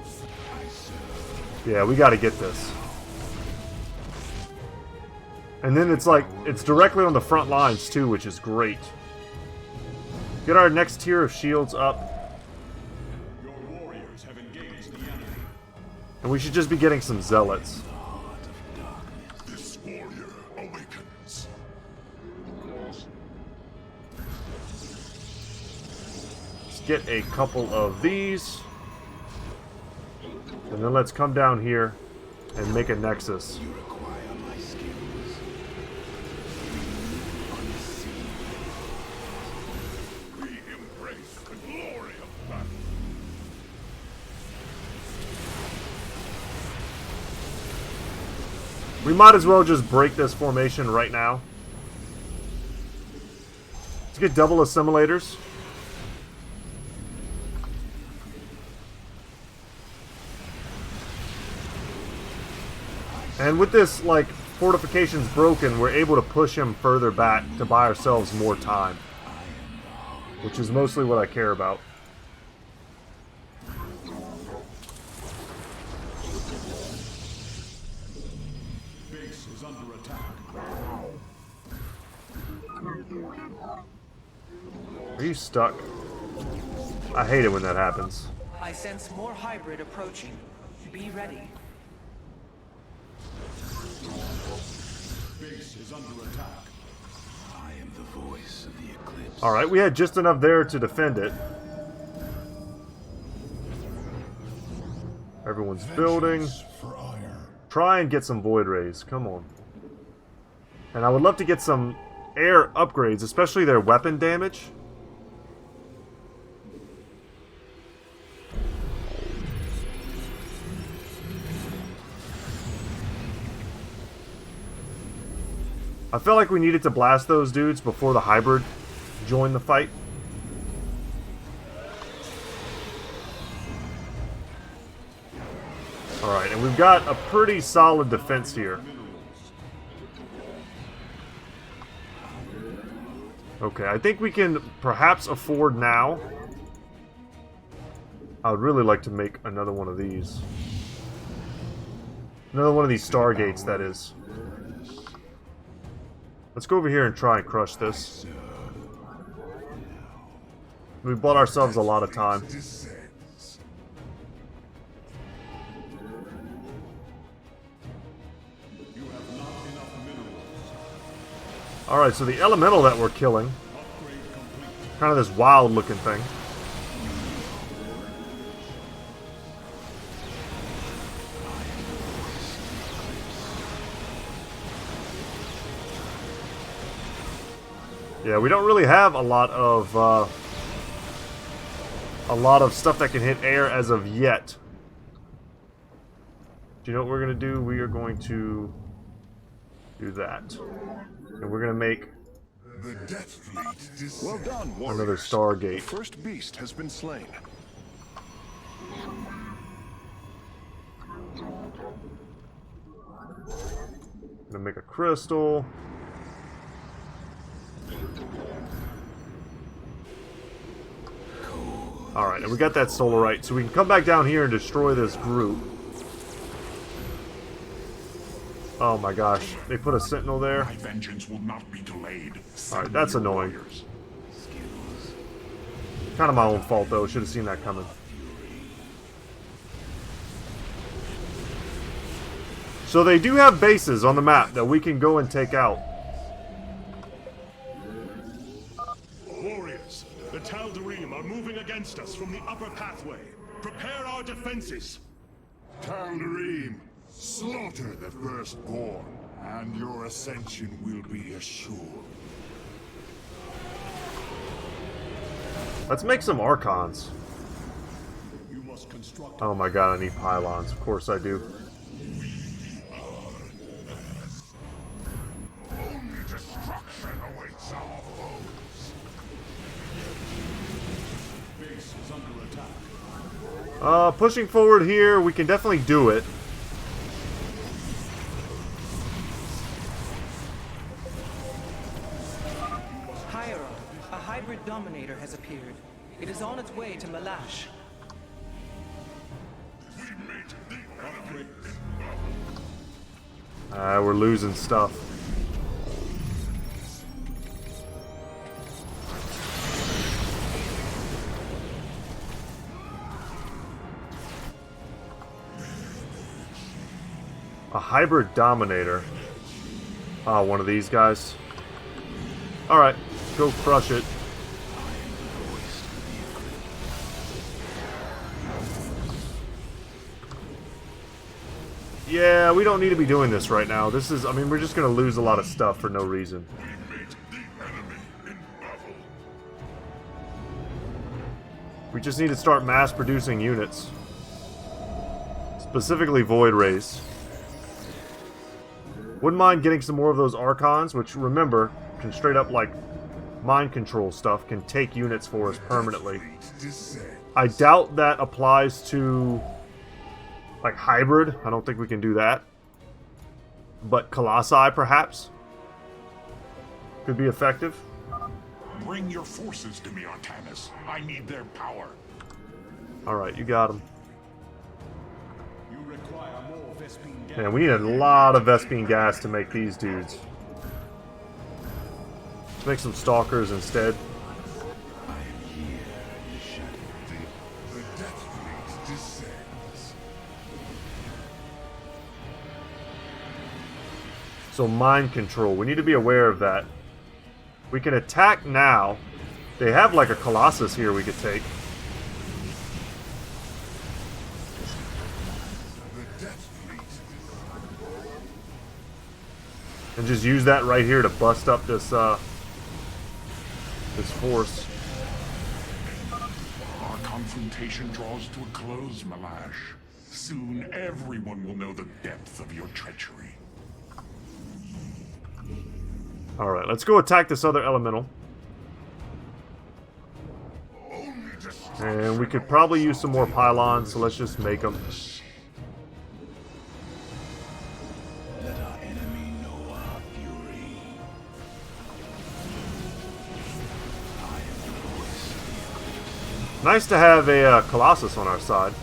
I serve. Yeah, we gotta get this. And then it's like, it's directly on the front lines too, which is great. Get our next tier of shields up. Your warriors have engaged the enemy. And we should just be getting some zealots. This warrior awakens. Let's get a couple of these. And then let's come down here and make a nexus. You require my skills. We embrace the glory of battle. We might as well just break this formation right now. Let's get double assimilators. And with this, like, fortifications broken, we're able to push him further back to buy ourselves more time. Which is mostly what I care about. Base is under attack. Are you stuck? I hate it when that happens. I sense more hybrid approaching. Be ready. Base is under attack. I am the voice of the eclipse. Alright, we had just enough there to defend it. Everyone's building. For ire. Try and get some void rays. Come on. And I would love to get some air upgrades, especially their weapon damage. I felt like we needed to blast those dudes before the hybrid joined the fight. Alright, and we've got a pretty solid defense here. Okay, I think we can perhaps afford now. I would really like to make another one of these. Another one of these Stargates, that is. Let's go over here and try and crush this. We bought ourselves a lot of time. Descends. You have not enough minerals. Alright, so the elemental that we're killing, Upgrade complete. kind of this wild looking thing. Yeah, we don't really have a lot of stuff that can hit air as of yet. Do you know what we're gonna do? We are going to do that, and we're gonna make The Death Fleet descends. Well done, warriors. another Stargate. The first beast has been slain. Gonna make a crystal. Alright, and we got that solarite, so we can come back down here and destroy this group. Oh my gosh, they put a sentinel there. My vengeance will not be delayed. Alright, that's Summon your annoying. warriors. Kind of my own fault though, should have seen that coming. So they do have bases on the map that we can go and take out. Warriors, the Tal'Darim are moving against us from the upper pathway. Prepare our defenses. Tal'Darim, slaughter the firstborn, and your ascension will be assured. Let's make some Archons. You must construct. Oh my god, I need pylons. Of course I do. Only destruction awaits our foes. Base is under attack. Pushing forward here, we can definitely do it. Higher It is on its way to Malash. We're losing stuff. A hybrid dominator. Ah, one of these guys. Alright, go crush it. Yeah, we don't need to be doing this right now. This is, I mean, we're just going to lose a lot of stuff for no reason. We just need to start mass producing units. Specifically Void Rays. Wouldn't mind getting some more of those Archons, which, remember, can straight up, like, mind control stuff, can take units for us permanently. I doubt that applies to, like, hybrid. I don't think we can do that. But Colossi, perhaps, could be effective. Bring your forces to me, Artanis. I need their power. Alright, you got him. Man, we need a lot of Vespene gas to make these dudes. Let's make some Stalkers instead. So mind control, we need to be aware of that. We can attack now. They have like a Colossus here we could take. And just use that right here to bust up this this force. Our confrontation draws to a close, Malash. Soon everyone will know the depth of your treachery. Alright, let's go attack this other elemental. And we could probably use some more pylons, so let's just make them. Let our enemy know our fury. I am the voice of the Nice to have a Colossus on our side.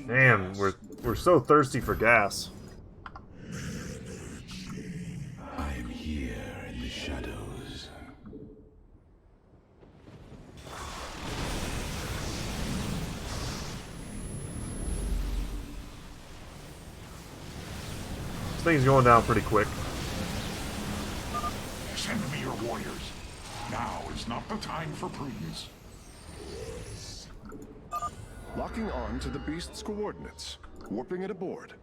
Man, we're so thirsty for gas. I am here in the shadows. This thing's going down pretty quick. Send me your warriors. Now is not the time for prudence. Locking on to the beast's coordinates. Warping it aboard.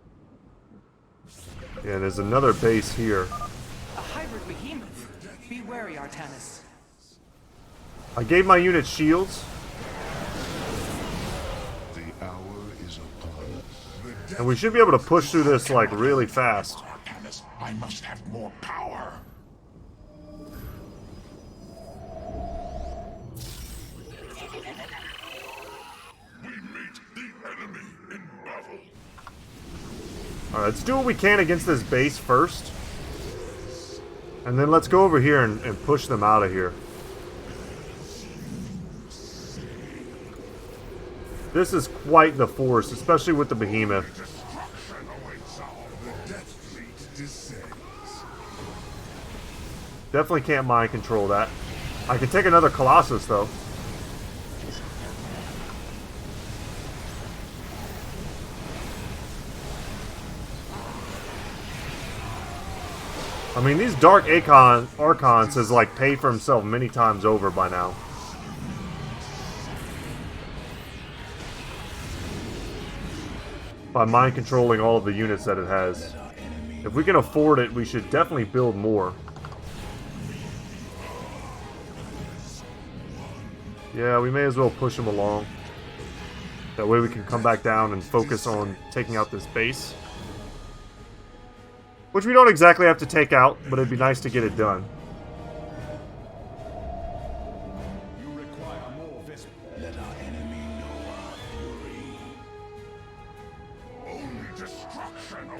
Yeah, there's another base here. A hybrid behemoth. Be wary, Artanis. I gave my unit shields, The hour is upon us. and we should be able to push through this like really fast. Artanis, I must have more power. Alright, let's do what we can against this base first. And then let's go over here and push them out of here. This is quite the force, especially with the behemoth. Definitely can't mind control that. I can take another Colossus though. I mean, these Dark Archons has like paid for himself many times over by now. By mind controlling all of the units that it has. If we can afford it, we should definitely build more. Yeah, we may as well push them along. That way we can come back down and focus on taking out this base. Which we don't exactly have to take out, but it'd be nice to get it done. Let our enemy know our fury.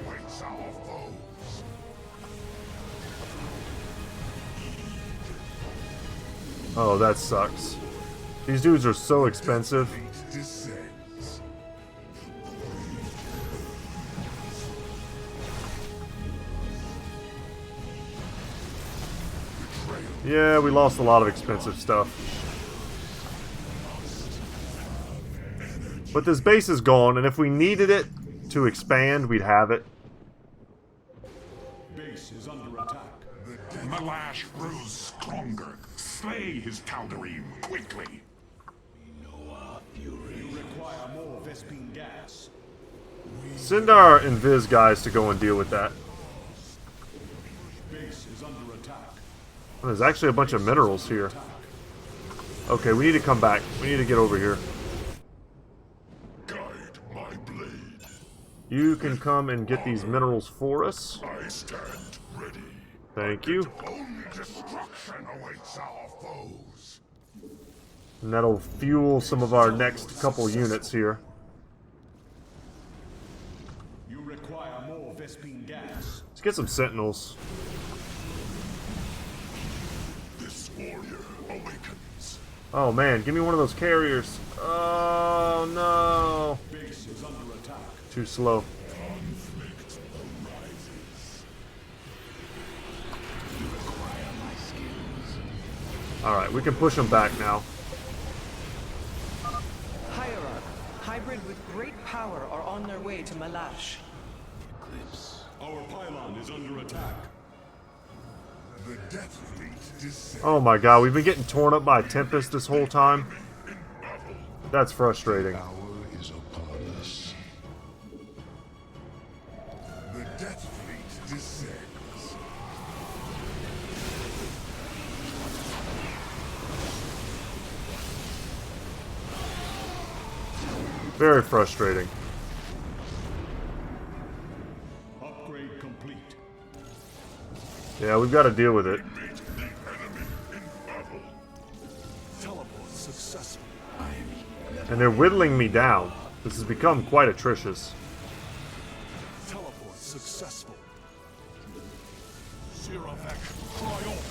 awaits our foes. Oh, that sucks. These dudes are so expensive. Descends. Yeah, we lost a lot of expensive stuff. But this base is gone, and if we needed it to expand, we'd have it. Base is under attack. Malash grows stronger. Slay his Tal'Darim quickly. You require more Vespene gas. Send our Invis guys to go and deal with that. Base is under attack. There's actually a bunch of minerals here. Okay, we need to come back. We need to get over here. Guide my blade. You can come and get these minerals for us. I stand ready. Thank you. Only destruction awaits our foes. And that'll fuel some of our next couple units here. You require more Vespene gas. Let's get some sentinels. This warrior awakens. Oh man, give me one of those carriers. Oh no. Base is under attack. Too slow. Conflict arises. Alright, we can push them back now. Hierarch, hybrid with great power are on their way to Malash. Our pylon is under attack. The Death Fleet descends. Oh my god, we've been getting torn up by Tempest this whole time. That's frustrating. Hour is upon us. The Death Fleet descends. Very frustrating. Upgrade complete. Yeah, we've got to deal with it. Meet the enemy in battle. Teleport successful. And they're whittling me down. This has become quite atrocious. Teleport successful. Siravek triumph.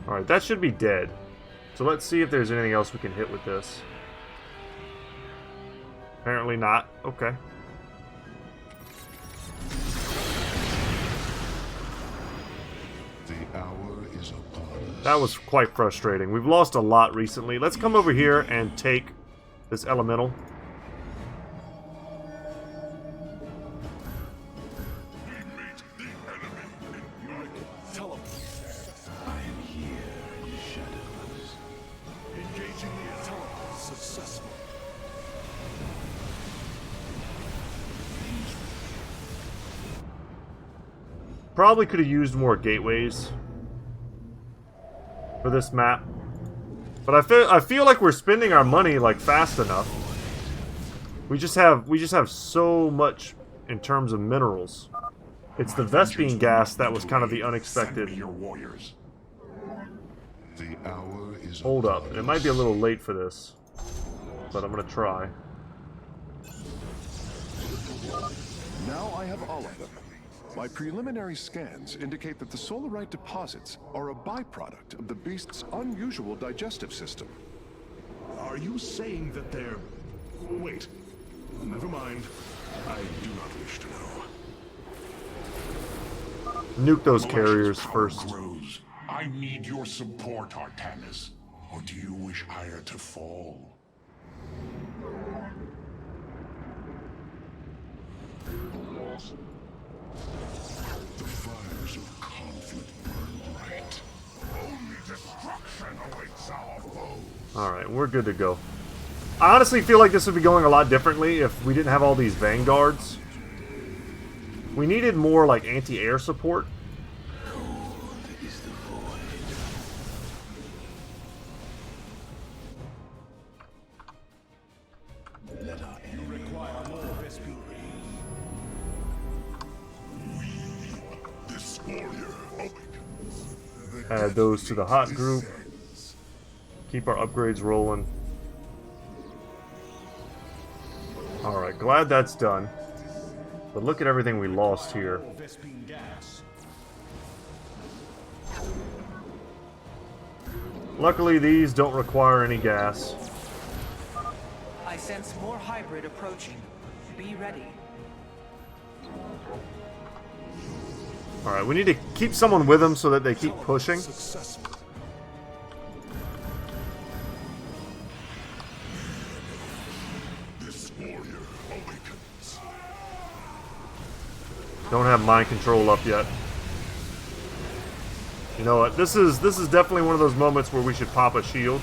Alright, that should be dead. So let's see if there's anything else we can hit with this. Apparently not. Okay. The hour is upon us. That was quite frustrating. We've lost a lot recently. Let's come over here and take this elemental. We meet the enemy in Teleport. Engaging the teleport successful. Probably could have used more gateways for this map. But I feel like we're spending our money like fast enough. We just have so much in terms of minerals. It's the Vespene gas that was kind of the Send me unexpected your warriors. The hour is hold up. upon And it might be a us. little late for this, but I'm gonna try. Now I have all of them. My preliminary scans indicate that the Solarite deposits are a byproduct of the beast's unusual digestive system. Are you saying that they're... Wait. Never mind. I do not wish to know. Nuke those Malash's carriers power first. grows. I need your support, Artanis. Or do you wish Ire to fall? The fires of conflict burn bright. Only destruction awaits our foes. Alright, we're good to go. I honestly feel like this would be going a lot differently if we didn't have all these vanguards. We needed more like anti-air support. You require more Vespene. This warrior awakens. The Add those to the hot group. Keep our upgrades rolling. Alright, glad that's done. But look at everything we lost here. Luckily, these don't require any gas. I sense more hybrid approaching. Be ready. Alright, we need to keep someone with them so that they keep pushing. This warrior awakens. Don't have mind control up yet. You know what? This is definitely one of those moments where we should pop a shield.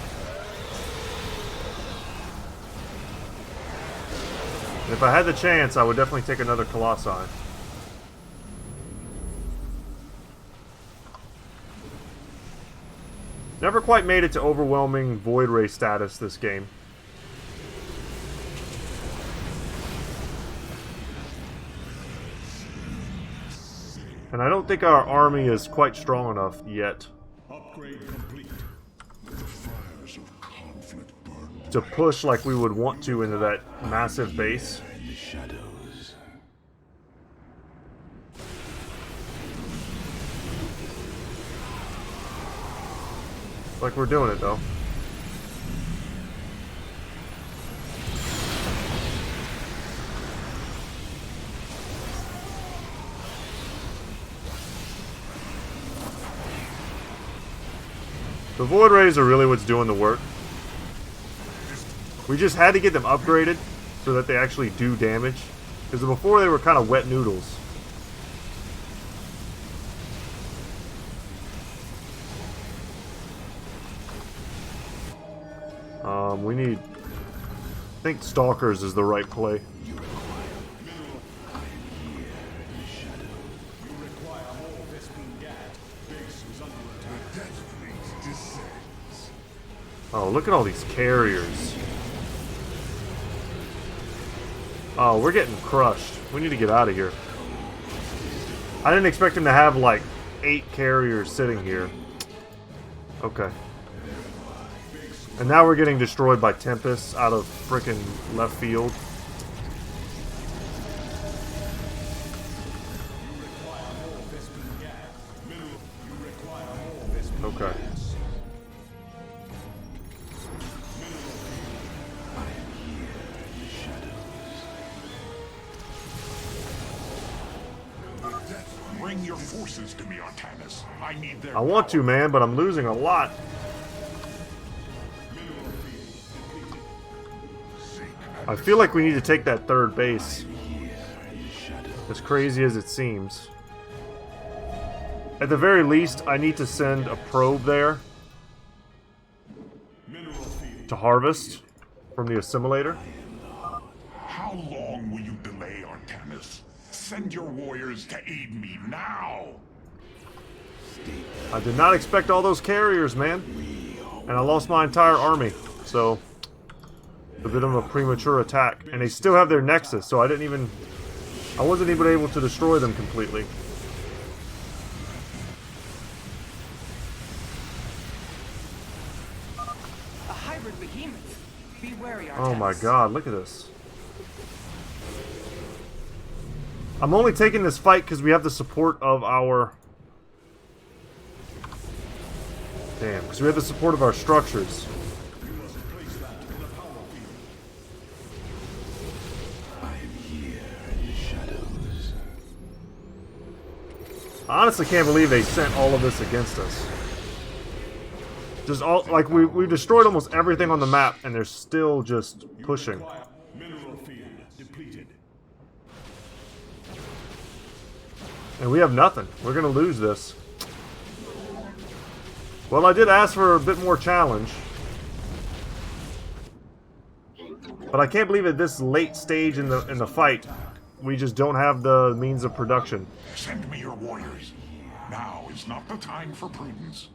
And if I had the chance, I would definitely take another Colossi. Never quite made it to overwhelming Void Ray status this game. And I don't think our army is quite strong enough yet Upgrade complete. The fires of conflict burn. to push like we would want to into that massive base. In the shadows. Like we're doing it though. The Void Rays are really what's doing the work. We just had to get them upgraded so that they actually do damage. Because before they were kind of wet noodles. We need... I think Stalkers is the right play. Oh, look at all these carriers. Oh, we're getting crushed. We need to get out of here. I didn't expect him to have like 8 carriers sitting here. Okay. And now we're getting destroyed by Tempests out of frickin' left field. Okay. Bring your forces to me, Artanis. I need their I want to, man, but I'm losing a lot. I feel like we need to take that third base. As crazy as it seems. At the very least, I need to send a probe there to harvest from the assimilator. How long will you delay, Artanis? Send your warriors to aid me now! I did not expect all those carriers, man. And I lost my entire army, so... a bit of a premature attack. And they still have their Nexus, so I wasn't even able to destroy them completely. A hybrid behemoth. Be wary, Artanis. Oh my god, look at this. I'm only taking this fight because we have the support of our... Damn, because we have the support of our structures. I honestly can't believe they sent all of this against us. Just all, like, we destroyed almost everything on the map, and they're still just pushing. Mineral field depleted. And we have nothing. We're gonna lose this. Well, I did ask for a bit more challenge. But I can't believe at this late stage in the fight, we just don't have the means of production. Send me your warriors. Now is not the time for prudence.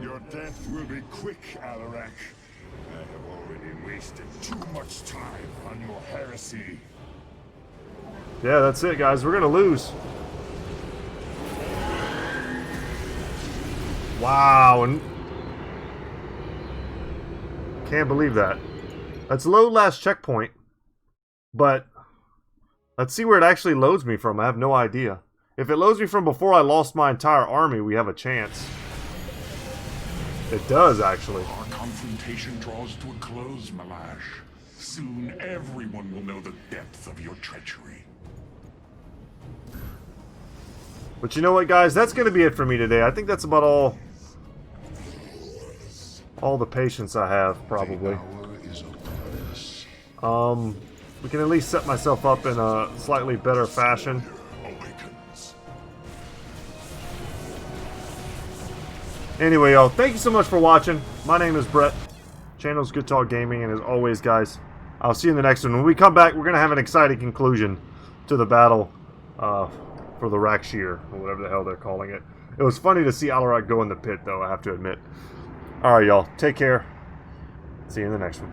Your death will be quick, Alarak. I have already wasted too much time on your heresy. Yeah, that's it, guys. We're gonna lose. Wow, and can't believe that. That's load last checkpoint, but let's see where it actually loads me from. I have no idea. If it loads me from before I lost my entire army, we have a chance. It does, actually. Our confrontation draws to a close, Malash. Soon everyone will know the depth of your treachery. But you know what, guys? That's going to be it for me today. I think that's about all the patience I have, probably. We can at least set myself up in a slightly better fashion. Anyway, y'all, thank you so much for watching. My name is Brett. Channel's Goodtalk Gaming, and as always, guys, I'll see you in the next one. When we come back, we're going to have an exciting conclusion to the battle for the Rak'Shir, or whatever the hell they're calling it. It was funny to see Alarak go in the pit, though, I have to admit. Alright, y'all, take care. See you in the next one.